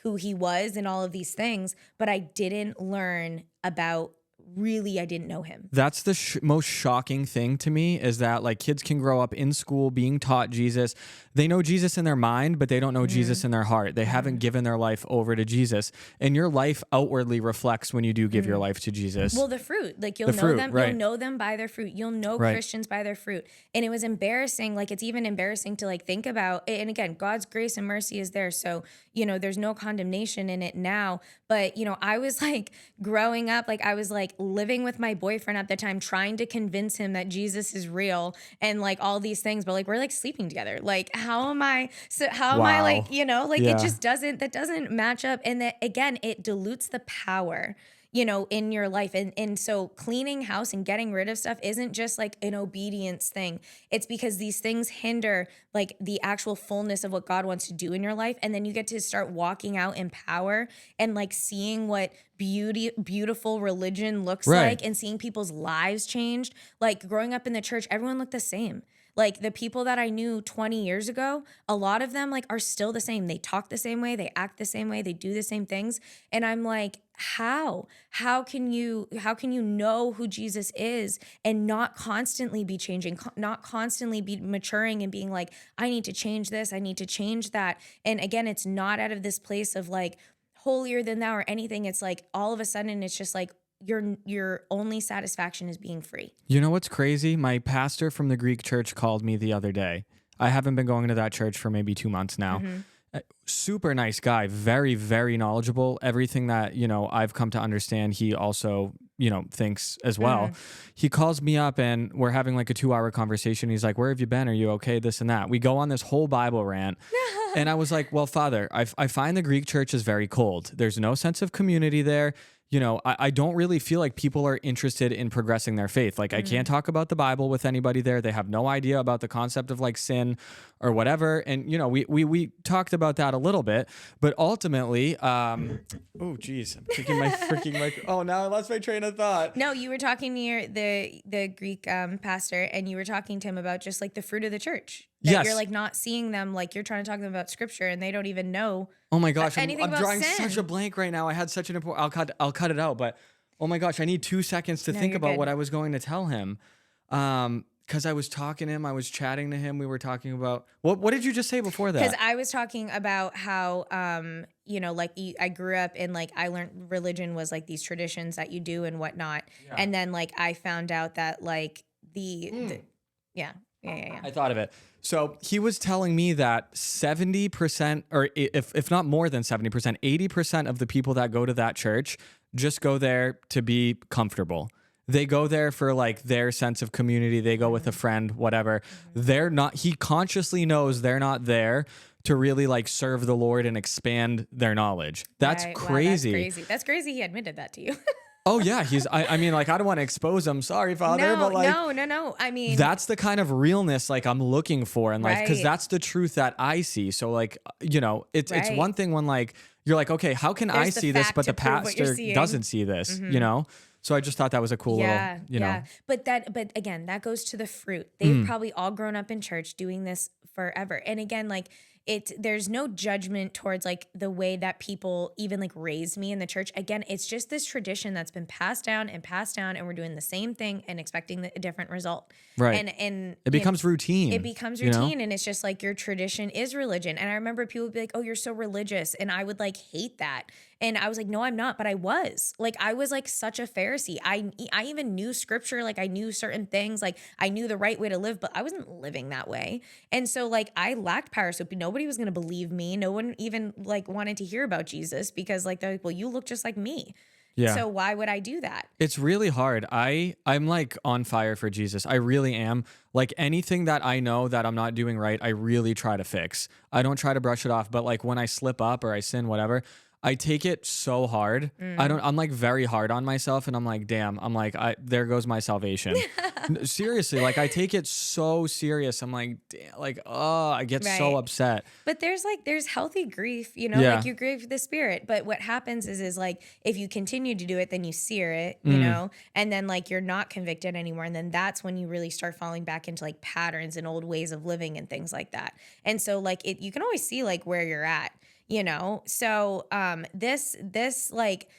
who he was and all of these things, but I didn't learn about really, I didn't know him. That's the most shocking thing to me, is that like kids can grow up in school being taught Jesus. They know Jesus in their mind, but they don't know Jesus in their heart. They haven't given their life over to Jesus. And your life outwardly reflects when you do give your life to Jesus. Well, the fruit, like you'll know them, you'll know them by their fruit. You'll know Christians by their fruit. And it was embarrassing. Like it's even embarrassing to like think about. And again, God's grace and mercy is there. So, there's no condemnation in it now. But, I was like growing up, like I was like living with my boyfriend at the time, trying to convince him that Jesus is real and like all these things. But like, we're like sleeping together. Like, how am I like, it just doesn't match up. And that again, it dilutes the power, in your life. And so cleaning house and getting rid of stuff isn't just like an obedience thing. It's because these things hinder like the actual fullness of what God wants to do in your life. And then you get to start walking out in power and like seeing what beautiful religion looks like and seeing people's lives changed. Like growing up in the church, everyone looked the same. Like the people that I knew 20 years ago, a lot of them like are still the same. They talk the same way, they act the same way, they do the same things. And I'm like, how can you know who Jesus is and not constantly be changing, not constantly be maturing and being like, I need to change this, I need to change that. And again, it's not out of this place of like holier than thou or anything. It's like all of a sudden it's just like, your only satisfaction is being free. You know what's crazy? My pastor from the Greek church called me the other day. I haven't been going to that church for maybe 2 months now. Super nice guy, very, very knowledgeable. Everything that, I've come to understand, he also, thinks as well. He calls me up and we're having like a 2-hour conversation. He's like, where have you been? Are you okay? This and that. We go on this whole Bible rant. And I was like, well, Father, I find the Greek church is very cold. There's no sense of community there. I don't really feel like people are interested in progressing their faith. Like I can't talk about the Bible with anybody there. They have no idea about the concept of like sin or whatever. And, we talked about that a little bit, but ultimately, oh geez, I'm kicking my freaking mic. Oh, now I lost my train of thought. No, you were talking to the Greek pastor and you were talking to him about just like the fruit of the church. That you're like not seeing them, like you're trying to talk to them about scripture and they don't even know. Oh my gosh, I'm about drawing sin. such a blank right now. I had such an important, I'll cut it out, but oh my gosh, I need 2 seconds to think about what I was going to tell him. Because I was talking to him, I was chatting to him. We were talking about, what did you just say before that? Because I was talking about how, I grew up and like I learned religion was like these traditions that you do and whatnot. Yeah. And then like I found out that like Yeah. I thought of it. So he was telling me that 70%, or if not more than 70%, 80% of the people that go to that church just go there to be comfortable. They go there for like their sense of community. They go with a friend, whatever. He consciously knows they're not there to really like serve the Lord and expand their knowledge. That's crazy. Wow, that's crazy. That's crazy. He admitted that to you. Oh yeah, I mean, like, I don't want to expose him. Sorry, Father, but like, no. I mean, that's the kind of realness like I'm looking for in life, because that's the truth that I see. So like, it's one thing when like you're like, okay, how can I see this, but the pastor doesn't see this, So I just thought that was a cool little, know. But again, that goes to the fruit. They've probably all grown up in church doing this forever. And again, like there's no judgment towards like the way that people even like raised me in the church. Again, it's just this tradition that's been passed down, and we're doing the same thing and expecting a different result. Right. And it becomes routine. It becomes routine, and it's just like your tradition is religion. And I remember people would be like, "Oh, you're so religious," and I would like hate that. And I was like, no, I'm not, but I was like such a Pharisee. I even knew scripture. Like I knew certain things, like I knew the right way to live, but I wasn't living that way. And so like I lacked power. So nobody was going to believe me. No one even like wanted to hear about Jesus, because like, they're like, well, you look just like me. Yeah. So why would I do that? It's really hard. I'm like on fire for Jesus. I really am. Like anything that I know that I'm not doing right, I really try to fix. I don't try to brush it off. But like when I slip up or I sin, whatever, I take it so hard. I'm like very hard on myself, and I'm like, damn, there goes my salvation. Seriously, like I take it so serious. I'm like, damn, like, oh, I get so Right. upset. But there's healthy grief, you know, Yeah. like you grieve the spirit. But what happens is like if you continue to do it, then you sear it, you know, and then like you're not convicted anymore. And then that's when you really start falling back into like patterns and old ways of living and things like that. And so like you can always see like where you're at, you know. So this like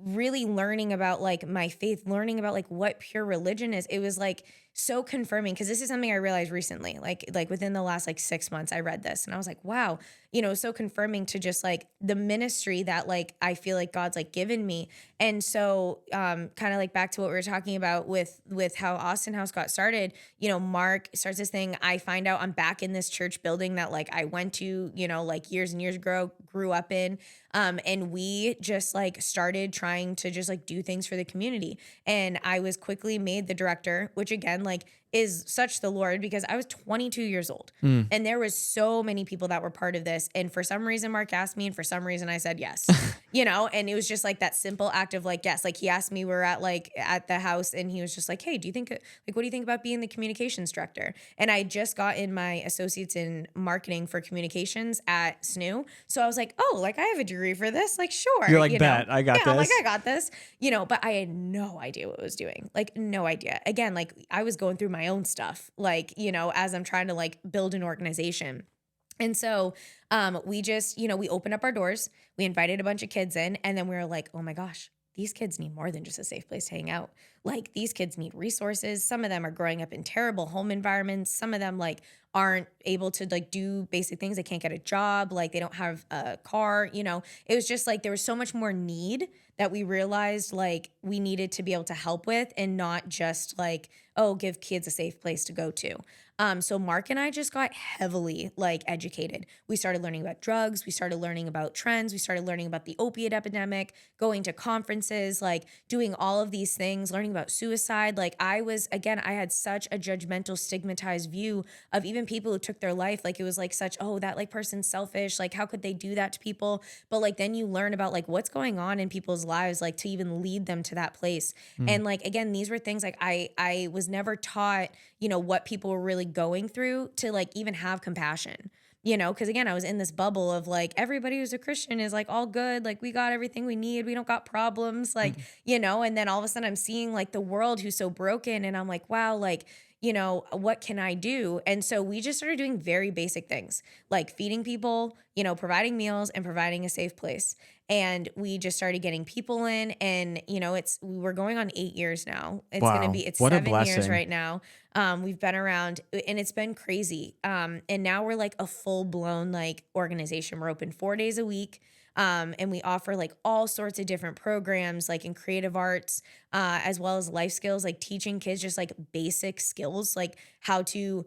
really learning about like my faith, learning about like what pure religion is, it was like so confirming, because this is something I realized recently, like within the last like 6 months I read this and I was like, wow, you know, so confirming to just like the ministry that like I feel like God's like given me. And so kind of like back to what we were talking about with how Austin House got started, you know, Mark starts this thing. I find out I'm back in this church building that like I went to, you know, like years and years ago, grew up in. And we just like started trying to just like do things for the community. And I was quickly made the director, which again, like is such the Lord, because I was 22 years old and there was so many people that were part of this. And for some reason, Mark asked me, and for some reason I said yes, you know, and it was just like that simple act of like, yes, like he asked me, we're at the house and he was just like, hey, what do you think about being the communications director? And I just got in my associates in marketing for communications at SNU. So I was like, oh, like I have a degree for this. Like, sure. You're like, you know? bet, I got I'm this. like, I got this, you know, but I had no idea what I was doing. Like no idea. Again, like I was going through my own stuff, like, you know, as I'm trying to like build an organization. And so we just, you know, we opened up our doors, we invited a bunch of kids in, and then we were like, oh my gosh, these kids need more than just a safe place to hang out. Like these kids need resources. Some of them are growing up in terrible home environments. Some of them like aren't able to like do basic things. They can't get a job. Like they don't have a car, you know. It was just like there was so much more need that we realized like we needed to be able to help with, and not just like, oh, give kids a safe place to go to. So Mark and I just got heavily like educated. We started learning about drugs. We started learning about trends. We started learning about the opiate epidemic, going to conferences, like doing all of these things, learning about suicide. Like I had such a judgmental, stigmatized view of even people who took their life. Like it was like such, oh, that like person's selfish. Like how could they do that to people? But like then you learn about like what's going on in people's lives, like to even lead them to that place. And like, again, these were things like I was never taught, you know, what people were really going through to like even have compassion, you know, because again, I was in this bubble of like everybody who's a Christian is like all good, like we got everything we need, we don't got problems, like, you know, and then all of a sudden I'm seeing like the world who's so broken, and I'm like, wow, like, you know, what can I do? And so we just started doing very basic things like feeding people, you know, providing meals and providing a safe place. And we just started getting people in, and, you know, we're going on 8 years now. It's Wow. going to be, it's What a 7 years blessing. right now. We've been around and it's been crazy. And now we're like a full blown like organization. We're open 4 days a week. And we offer like all sorts of different programs, like in creative arts, as well as life skills, like teaching kids just like basic skills, like how to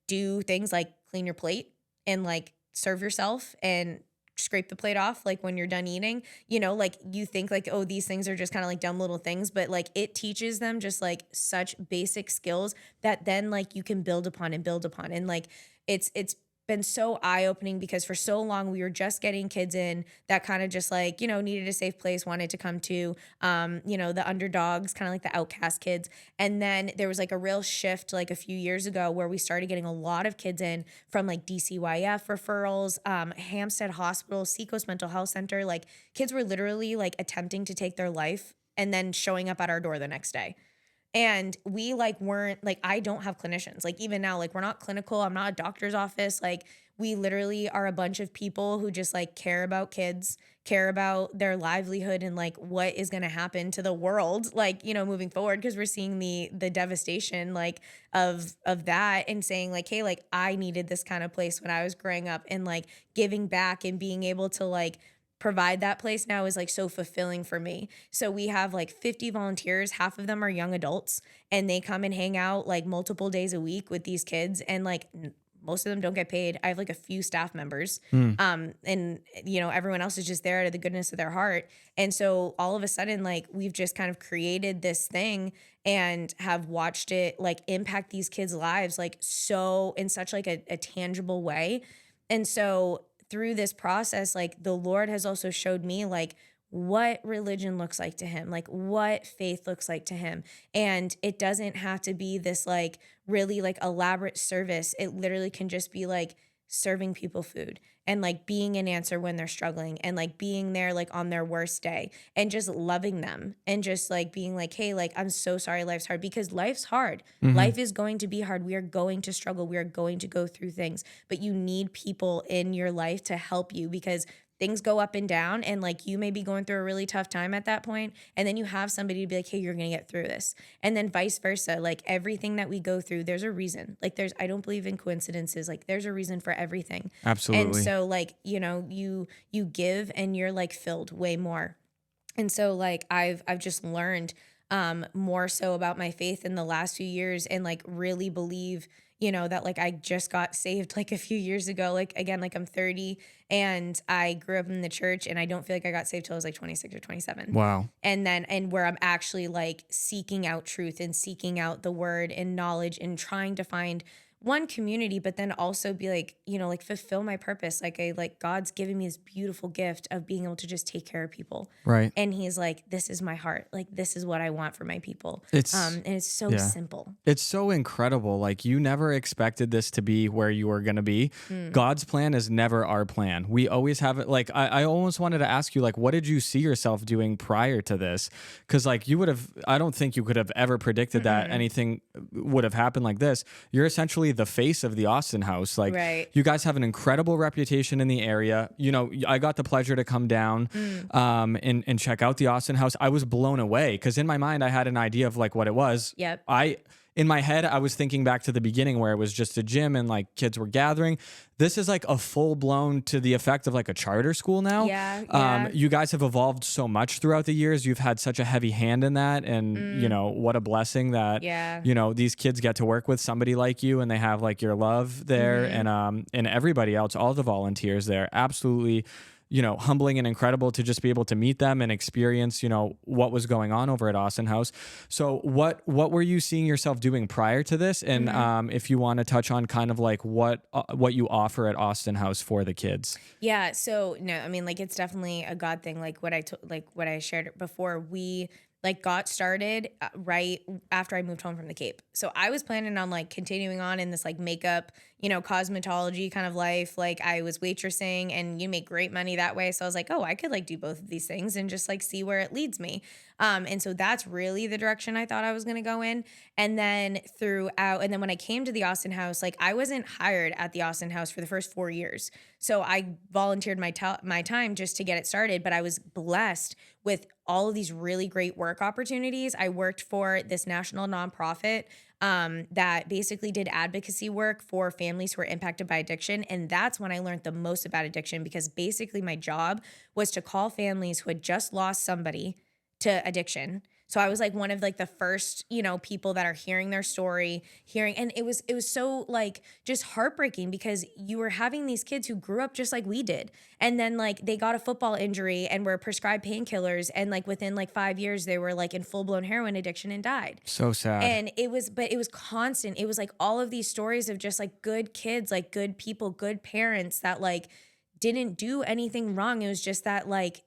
do things like clean your plate and like serve yourself and scrape the plate off like when you're done eating, you know, like you think like, oh, these things are just kind of like dumb little things, but like it teaches them just like such basic skills that then like you can build upon. And like it's been so eye-opening, because for so long we were just getting kids in that kind of just like, you know, needed a safe place, wanted to come to, you know, the underdogs, kind of like the outcast kids. And then there was like a real shift like a few years ago where we started getting a lot of kids in from like DCYF referrals, Hampstead Hospital, Seacoast Mental Health Center. Like kids were literally like attempting to take their life and then showing up at our door the next day. And we like weren't like, I don't have clinicians. Like even now, like we're not clinical. I'm not a doctor's office. Like we literally are a bunch of people who just like care about kids, care about their livelihood, and like what is going to happen to the world, like, you know, moving forward. Cause we're seeing the devastation like of that, and saying like, hey, like I needed this kind of place when I was growing up, and like giving back and being able to like provide that place now is like so fulfilling for me. So we have like 50 volunteers, half of them are young adults, and they come and hang out like multiple days a week with these kids, and like most of them don't get paid. I have like a few staff members, and you know, everyone else is just there out of the goodness of their heart. And so all of a sudden, like we've just kind of created this thing and have watched it like impact these kids' lives like so in such like a tangible way. And so through this process, like the Lord has also showed me like what religion looks like to him, like what faith looks like to him. And it doesn't have to be this like really like elaborate service. It literally can just be like serving people food and like being an answer when they're struggling and like being there like on their worst day and just loving them and just like being like, hey, like, I'm so sorry life's hard, because life's hard. Life is going to be hard. We are going to struggle. We are going to go through things, but you need people in your life to help you, because things go up and down, and like you may be going through a really tough time at that point, and then you have somebody to be like, hey, you're gonna get through this. And then vice versa, like everything that we go through, there's a reason. Like I don't believe in coincidences. Like there's a reason for everything. Absolutely. And so like, you know, you give and you're like filled way more. And so like I've just learned more so about my faith in the last few years, and like really believe, you know, that like I just got saved like a few years ago. Like again, like I'm 30 and I grew up in the church, and I don't feel like I got saved till I was like 26 or 27. Wow. And where I'm actually like seeking out truth and seeking out the word and knowledge and trying to find one community, but then also be like, you know, like fulfill my purpose. Like God's giving me this beautiful gift of being able to just take care of people. Right. And he's like, this is my heart. Like, this is what I want for my people. And it's so simple. It's so incredible. Like you never expected this to be where you were going to be. God's plan is never our plan. We always have it. Like I almost wanted to ask you, like, what did you see yourself doing prior to this? Because like I don't think you could have ever predicted that anything would have happened like this. You're essentially the face of the Austin House. Like you guys have an incredible reputation in the area. You know, I got the pleasure to come down and check out the Austin House. I was blown away, because in my mind I had an idea of like what it was. Yep. In my head, I was thinking back to the beginning where it was just a gym and like kids were gathering. This is like a full blown, to the effect of like a charter school now. Yeah. You guys have evolved so much throughout the years. You've had such a heavy hand in that. And, you know, what a blessing that, you know, these kids get to work with somebody like you, and they have like your love there and everybody else, all the volunteers there. Absolutely, you know, humbling and incredible to just be able to meet them and experience, you know, what was going on over at Austin House. So what were you seeing yourself doing prior to this? And if you want to touch on kind of like what you offer at Austin House for the kids. Yeah. So no, I mean, like it's definitely a God thing. Like what I shared before, we like got started right after I moved home from the Cape. So I was planning on like continuing on in this like makeup, you know, cosmetology kind of life. Like I was waitressing, and you make great money that way. So I was like, oh, I could like do both of these things and just like see where it leads me. And so that's really the direction I thought I was going to go in. And then when I came to the Austin House, like I wasn't hired at the Austin House for the first 4 years. So I volunteered my time just to get it started, but I was blessed with all of these really great work opportunities. I worked for this national nonprofit that basically did advocacy work for families who are impacted by addiction. And that's when I learned the most about addiction, because basically my job was to call families who had just lost somebody to addiction. So I was like one of like the first, you know, people that are hearing their story, and it was so like just heartbreaking, because you were having these kids who grew up just like we did. And then like they got a football injury and were prescribed painkillers, and like within like 5 years they were like in full-blown heroin addiction and died. So sad. And it was constant. It was like all of these stories of just like good kids, like good people, good parents that like didn't do anything wrong. It was just that like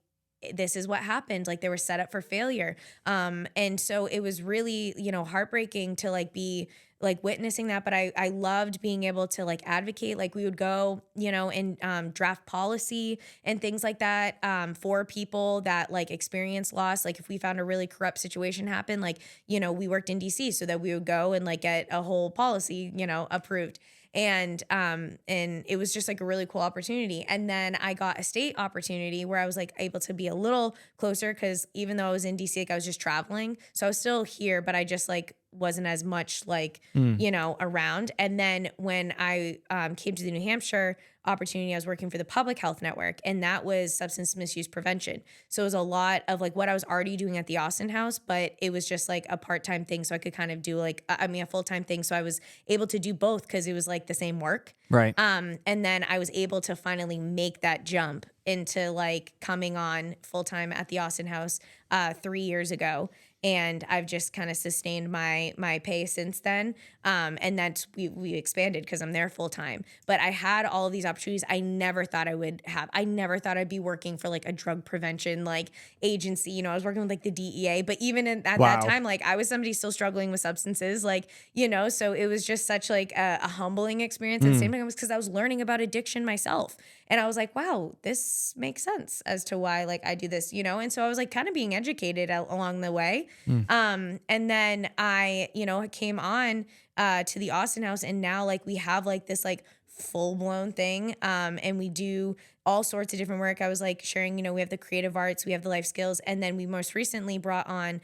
this is what happened. Like they were set up for failure. And so it was really, you know, heartbreaking to like be like witnessing that. But I loved being able to like advocate. Like we would go, you know, and draft policy and things like that for people that like experience loss. Like if we found a really corrupt situation happen, like, you know, we worked in DC so that we would go and like get a whole policy, you know, approved. And it was just like a really cool opportunity. And then I got a state opportunity where I was like able to be a little closer, because even though I was in DC, like I was just traveling. So I was still here, but I just like wasn't as much like, you know, around. And then when I came to the New Hampshire opportunity, I was working for the Public Health Network, and that was substance misuse prevention. So it was a lot of like what I was already doing at the Austin House, but it was just like a part-time thing. So I could kind of do like, a full-time thing. So I was able to do both because it was like the same work. Right. And then I was able to finally make that jump into like coming on full-time at the Austin House 3 years ago. And I've just kind of sustained my pay since then. And that's, we expanded because I'm there full time. But I had all of these opportunities I never thought I would have. I never thought I'd be working for like a drug prevention like agency. You know, I was working with like the DEA, but even at that time, like I was somebody still struggling with substances, like, you know, so it was just such like a humbling experience. At the same time, it was because I was learning about addiction myself. And I was like, wow, this makes sense as to why like I do this, you know? And so I was like kind of being educated along the way. And then I, you know, came on to the Austin house, and now like we have like this like full blown thing. And we do all sorts of different work. I was like sharing, you know, we have the creative arts, we have the life skills. And then we most recently brought on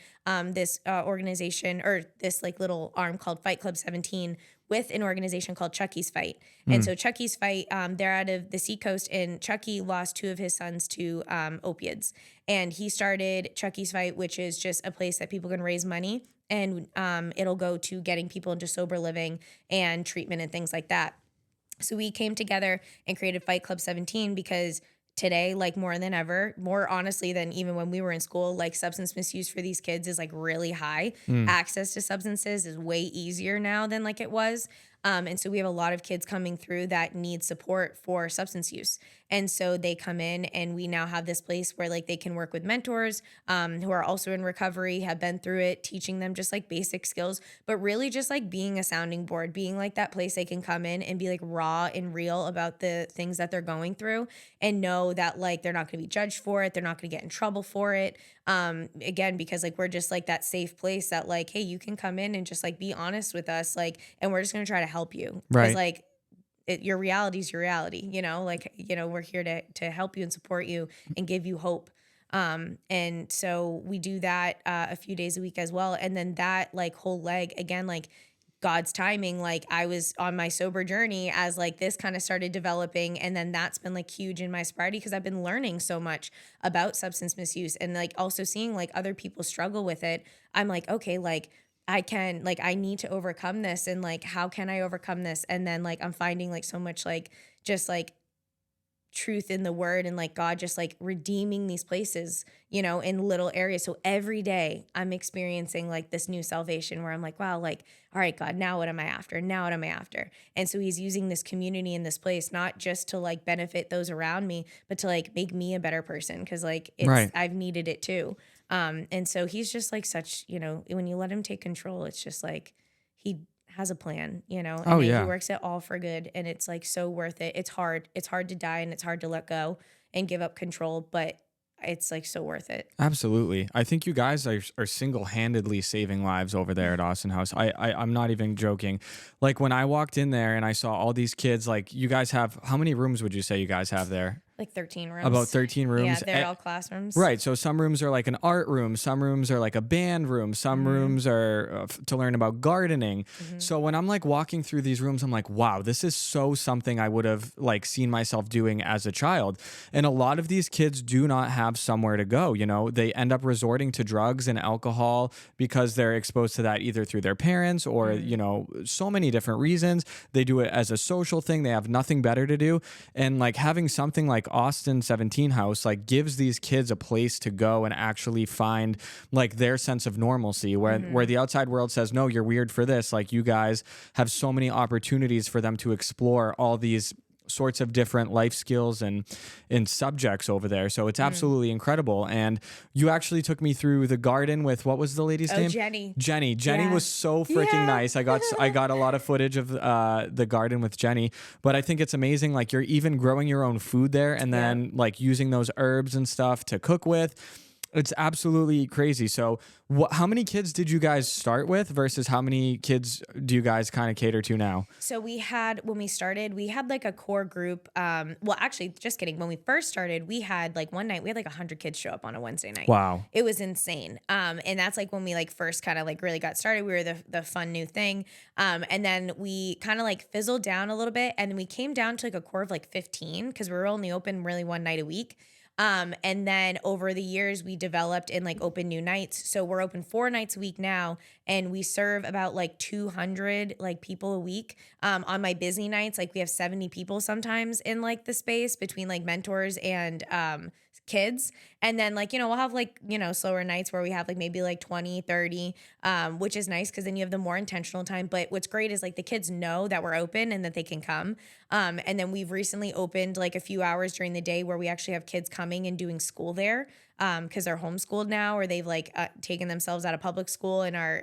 this organization, or this like little arm called Fight Club 17, with an organization called Chucky's Fight. And so Chucky's Fight, they're out of the Seacoast, and Chucky lost 2 of his sons to opiates. And he started Chucky's Fight, which is just a place that people can raise money, and it'll go to getting people into sober living and treatment and things like that. So we came together and created Fight Club 17 because today, like more than ever, more honestly than even when we were in school, like substance misuse for these kids is like really high. Access to substances is way easier now than like it was. And so we have a lot of kids coming through that need support for substance use. And so they come in, and we now have this place where like they can work with mentors who are also in recovery, have been through it, teaching them just like basic skills, but really just like being a sounding board, being like that place they can come in and be like raw and real about the things that they're going through, and know that like they're not going to be judged for it. They're not going to get in trouble for it. Again, because like we're just like that safe place that like, hey, you can come in and just like be honest with us, like, and we're just going to try to help you. Right. Like your reality is your reality, you know, like, you know, we're here to help you and support you and give you hope. And so we do that a few days a week as well. And then that like whole leg, again, like God's timing, like I was on my sober journey as like this kind of started developing. And then that's been like huge in my sobriety, because I've been learning so much about substance misuse, and like also seeing like other people struggle with it. I'm like, okay, like I can, like, I need to overcome this, and like, how can I overcome this? And then like, I'm finding like so much like, just like truth in the word, and like God just like redeeming these places, you know, in little areas. So every day I'm experiencing like this new salvation where I'm like, wow, like, all right, God, now what am I after? Now what am I after? And so he's using this community in this place, not just to like benefit those around me, but to like make me a better person. Cause like it's, Right. I've needed it too. And so he's just like such, you know, when you let him take control, it's just like, he has a plan, you know, and he works it all for good. And it's like so worth it. It's hard to die, and it's hard to let go and give up control, but it's like so worth it. Absolutely. I think you guys are single-handedly saving lives over there at Austin House. I'm not even joking. Like when I walked in there and I saw all these kids, like you guys have, how many rooms would you say you guys have there? Like 13 rooms. About 13 rooms. Yeah, they're all classrooms. Right. So some rooms are like an art room. Some rooms are like a band room. Some rooms are to learn about gardening. So when I'm like walking through these rooms, I'm like, wow, this is so something I would have like seen myself doing as a child. And a lot of these kids do not have somewhere to go. You know, they end up resorting to drugs and alcohol because they're exposed to that either through their parents or, you know, so many different reasons. They do it as a social thing. They have nothing better to do. And like having something like Austin17 House like gives these kids a place to go and actually find like their sense of normalcy, where the outside world says, no, you're weird for this. Like you guys have so many opportunities for them to explore all these sorts of different life skills and subjects over there. So it's absolutely incredible. And you actually took me through the garden with, what was the lady's name? Jenny Yeah. was so freaking nice. I got a lot of footage of the garden with Jenny, but I think it's amazing. Like you're even growing your own food there, and then like using those herbs and stuff to cook with. It's absolutely crazy. So how many kids did you guys start with versus how many kids do you guys kind of cater to now? So we had, when we started, we had like a core group. Well, actually, just kidding. When we first started, we had like one night, we had like 100 kids show up on a Wednesday night. Wow. It was insane. And that's like when we like first kind of like really got started. We were the fun new thing. And then we kind of like fizzled down a little bit. And then we came down to like a core of like 15, because we were only open really one night a week. And then over the years we developed and like open new nights. So we're open 4 nights a week now, and we serve about like 200 like people a week. On my busy nights, like we have 70 people sometimes in like the space between like mentors and kids. And then like, we'll have like, slower nights where we have like maybe like 20, 30, which is nice because then you have the more intentional time. But what's great is like the kids know that we're open and that they can come. And then we've recently opened like a few hours during the day where we actually have kids coming and doing school there. Because they're homeschooled now, or they've like taken themselves out of public school and are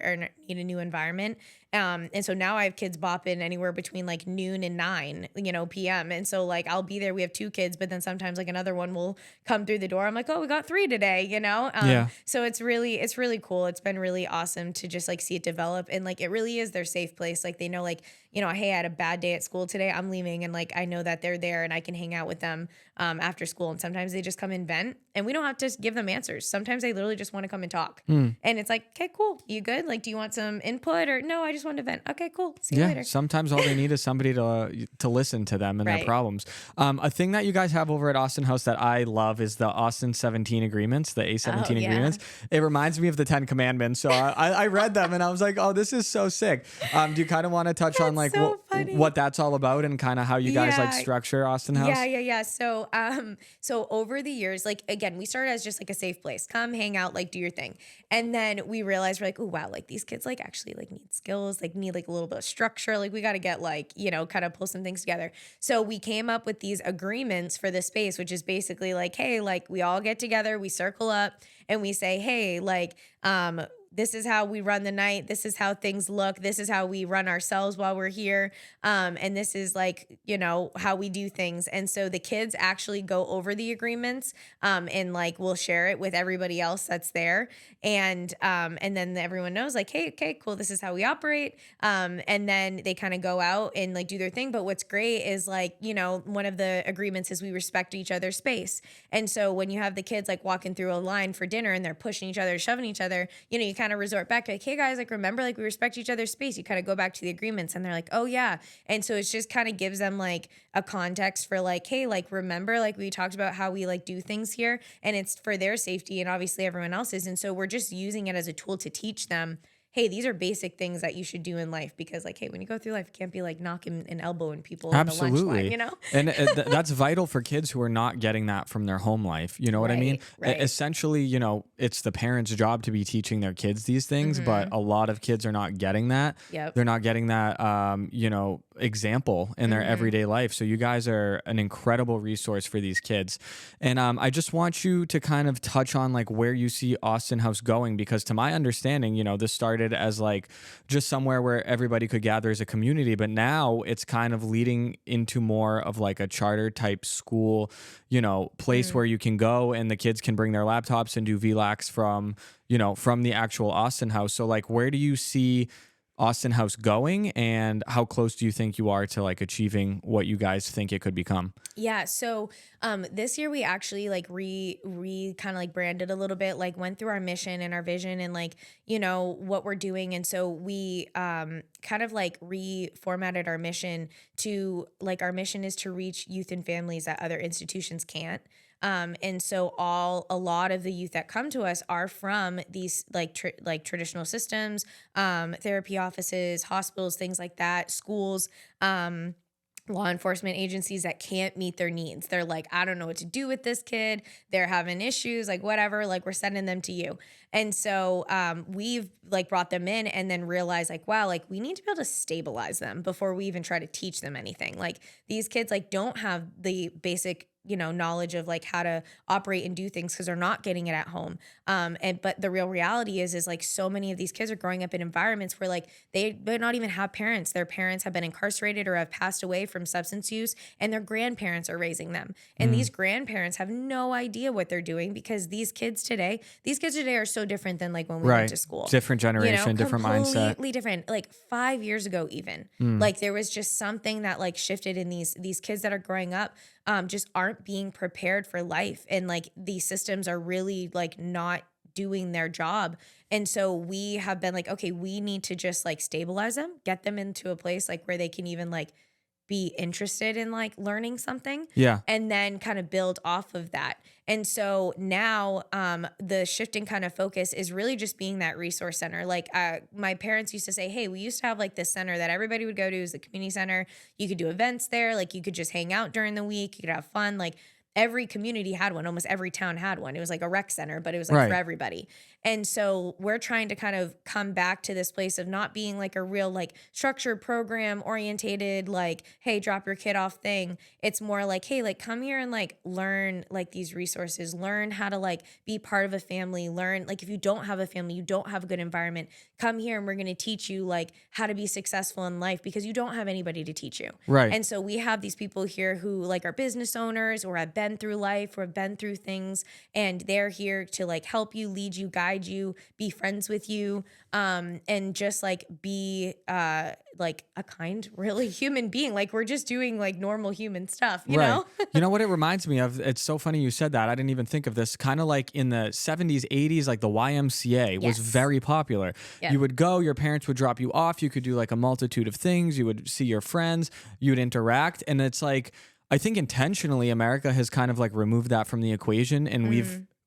in a new environment. And so now I have kids bopping anywhere between like noon and 9, p.m. And so like I'll be there. We have 2 kids, but then sometimes like another one will come through the door. I'm like, oh, we got 3 today, Yeah. So it's really cool. It's been really awesome to just like see it develop, and like it really is their safe place. Like they know like, hey, I had a bad day at school today, I'm leaving, and like I know that they're there and I can hang out with them after school. And sometimes they just come and vent, and we don't have to give them answers. Sometimes they literally just want to come and talk. And it's like, okay, cool. You good? Like, do you want some input, or no, I just want to vent. Okay, cool. See you later. Sometimes all they need is somebody to listen to them and their problems. A thing that you guys have over at Austin House that I love is the Austin17 Agreements, the A17 Agreements. It reminds me of the 10 Commandments. So I read them and I was like, oh, this is so sick. Do you kind of want to touch on like what that's all about and kind of how you guys like structure Austin House? Yeah. So over the years, like again, we started as just like a safe place. Come hang out, like do your thing. And then we realized we're like, oh wow, like these kids like actually like need skills, like need like a little bit of structure. Like we got to get like, kind of pull some things together. So we came up with these agreements for the space, which is basically like, hey, like we all get together, we circle up and we say, hey, like, this is how we run the night. This is how things look. This is how we run ourselves while we're here. And this is like, how we do things. And so the kids actually go over the agreements and like we'll share it with everybody else that's there. And then everyone knows like, hey, okay, cool. This is how we operate. And then they kind of go out and like do their thing. But what's great is like, one of the agreements is we respect each other's space. And so when you have the kids like walking through a line for dinner and they're pushing each other, shoving each other, you kind of resort back to like, hey guys, like remember, like we respect each other's space. You kind of go back to the agreements and they're like, oh yeah. And so it's just kind of gives them like a context for like, hey, like remember, like we talked about how we like do things here, and it's for their safety and obviously everyone else's. And so we're just using it as a tool to teach them, hey, these are basic things that you should do in life, because like, hey, when you go through life, you can't be like knocking and elbowing people Absolutely. in the lunch And line, that's vital for kids who are not getting that from their home life. You know what I mean? Right. Essentially, it's the parents' job to be teaching their kids these things, but a lot of kids are not getting that. Yep. They're not getting that, example in their everyday life. So you guys are an incredible resource for these kids. And I just want you to kind of touch on like where you see Austin House going, because to my understanding, this started as like just somewhere where everybody could gather as a community, but now it's kind of leading into more of like a charter type school, place where you can go and the kids can bring their laptops and do VLAX from the actual Austin House. So like, where do you see Austin House going, and how close do you think you are to like achieving what you guys think it could become? Yeah. So this year we actually like re kind of like branded a little bit, like went through our mission and our vision and like, what we're doing. And so we kind of like reformatted our mission to like, our mission is to reach youth and families that other institutions can't. And so a lot of the youth that come to us are from these like traditional systems, therapy offices, hospitals, things like that, schools, law enforcement agencies that can't meet their needs. They're like, I don't know what to do with this kid. They're having issues, like whatever, like we're sending them to you. And so we've like brought them in and then realized like, wow, like we need to be able to stabilize them before we even try to teach them anything. Like these kids like don't have the basic knowledge of like how to operate and do things because they're not getting it at home. But the real reality is like so many of these kids are growing up in environments where like they not even have parents. Their parents have been incarcerated or have passed away from substance use, and their grandparents are raising them. And these grandparents have no idea what they're doing, because these kids today are so different than like when we went to school. Different generation, different mindset. Completely different. Like 5 years ago even, like there was just something that like shifted in these kids that are growing up. Just aren't being prepared for life, and like these systems are really like not doing their job. And so we have been like, okay, we need to just like stabilize them, get them into a place like where they can even like be interested in like learning something. Yeah. And then kind of build off of that. And so now the shifting kind of focus is really just being that resource center. Like my parents used to say, hey, we used to have like this center that everybody would go to, is the community center. You could do events there. Like you could just hang out during the week. You could have fun. Like every community had one. Almost every town had one. It was like a rec center, but it was like Right. for everybody. And so we're trying to kind of come back to this place of not being like a real like structured program orientated, like, hey, drop your kid off thing. It's more like, hey, like come here and like learn like these resources, learn how to like be part of a family, learn like if you don't have a family, you don't have a good environment, come here and we're going to teach you like how to be successful in life because you don't have anybody to teach you. Right. And so we have these people here who like are business owners or have been through life or have been through things, and they're here to like help you, lead you, guide you, be friends with you, and just like be like a kind, really human being. Like we're just doing like normal human stuff, you know? You know what it reminds me of? It's so funny you said that. I didn't even think of this. Kind of like in the 70s, 80s, like the YMCA was Yes. very popular. Yep. You would go, your parents would drop you off. You could do like a multitude of things. You would see your friends, you would interact. And it's like, I think intentionally America has kind of like removed that from the equation. And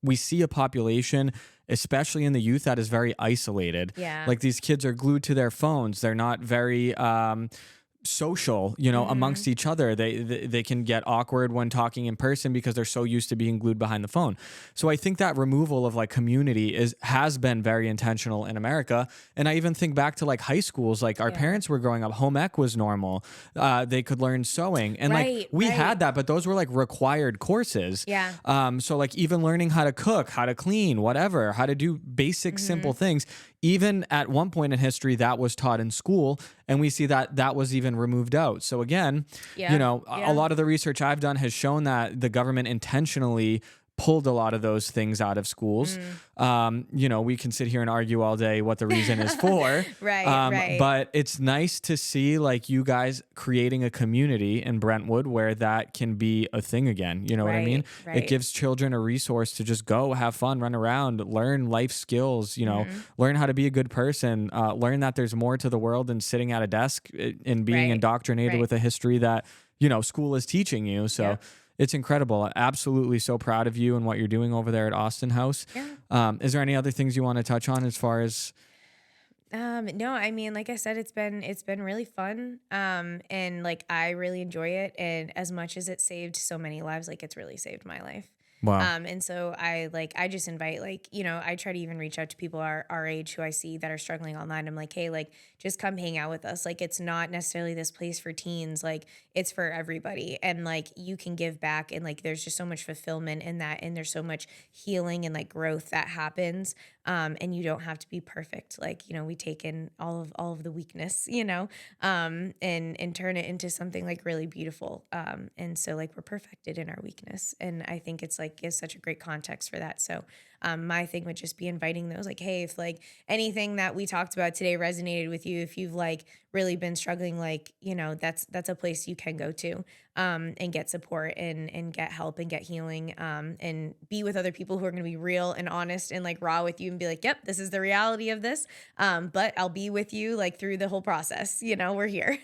we see a population, especially in the youth, that is very isolated. Yeah. Like these kids are glued to their phones. They're not very social, you know, amongst each other. They can get awkward when talking in person because they're so used to being glued behind the phone. So I think that removal of like community has been very intentional in America. And I even think back to like high schools, like our parents were growing up, home ec was normal. They could learn sewing, and like we had that, but those were like required courses. Yeah. So like even learning how to cook, how to clean, whatever, how to do basic, simple things. Even at one point in history, that was taught in school, and we see that was even removed out. So again, you know, a lot of the research I've done has shown that the government intentionally pulled a lot of those things out of schools. You know, we can sit here and argue all day what the reason is for. Right. But it's nice to see like you guys creating a community in Brentwood where that can be a thing again. You know what I mean? It gives children a resource to just go have fun, run around, learn life skills, you know, learn how to be a good person, learn that there's more to the world than sitting at a desk and being indoctrinated with a history that, you know, school is teaching you. So it's incredible. Absolutely so proud of you and what you're doing over there at Austin House. Yeah. Is there any other things you want to touch on as far as? No, I mean, like I said, it's been really fun. And like, I really enjoy it. And as much as it saved so many lives, like it's really saved my life. Wow. And so I just invite, like, you know, I try to even reach out to people our age who I see that are struggling online. I'm like, hey, like, just come hang out with us. Like, it's not necessarily this place for teens. Like, it's for everybody. And like, you can give back, and like, there's just so much fulfillment in that. And there's so much healing and like growth that happens. And you don't have to be perfect. Like, you know, we take in all of the weakness, you know, and turn it into something like really beautiful. And so like, we're perfected in our weakness. And I think it's like, gives such a great context for that. So my thing would just be inviting those, like, hey, if like anything that we talked about today resonated with you, if you've like really been struggling, like, you know, that's a place you can go to and get support and get help and get healing, and be with other people who are going to be real and honest and like raw with you and be like, yep, this is the reality of this. But I'll be with you like through the whole process. You know, we're here.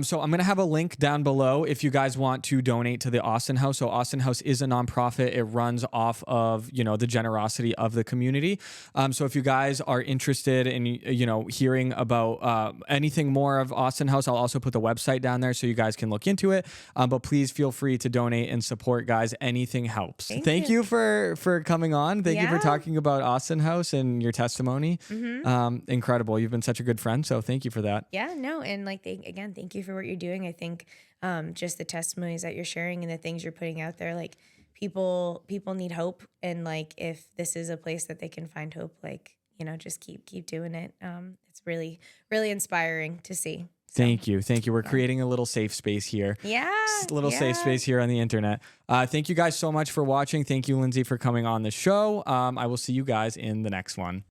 So I'm going to have a link down below if you guys want to donate to the Austin House. So Austin House is a nonprofit. It runs off of, you know, the generosity of the community. So if you guys are interested in, you know, hearing about anything more of Austin House, I'll also put the website down there so you guys can look into it. But please feel free to donate and support, guys. Anything helps. Thank you for coming on. Thank you for talking about Austin House and your testimony. Incredible. You've been such a good friend. So thank you for that. Yeah, no. And like, thank you for what you're doing. I think just the testimonies that you're sharing and the things you're putting out there, like people need hope. And like, if this is a place that they can find hope, like, you know, just keep doing it. It's really, really inspiring to see. So, Thank you. We're creating a little safe space here. Yeah. Safe space here on the internet. Thank you guys so much for watching. Thank you, Lindsey, for coming on the show. I will see you guys in the next one.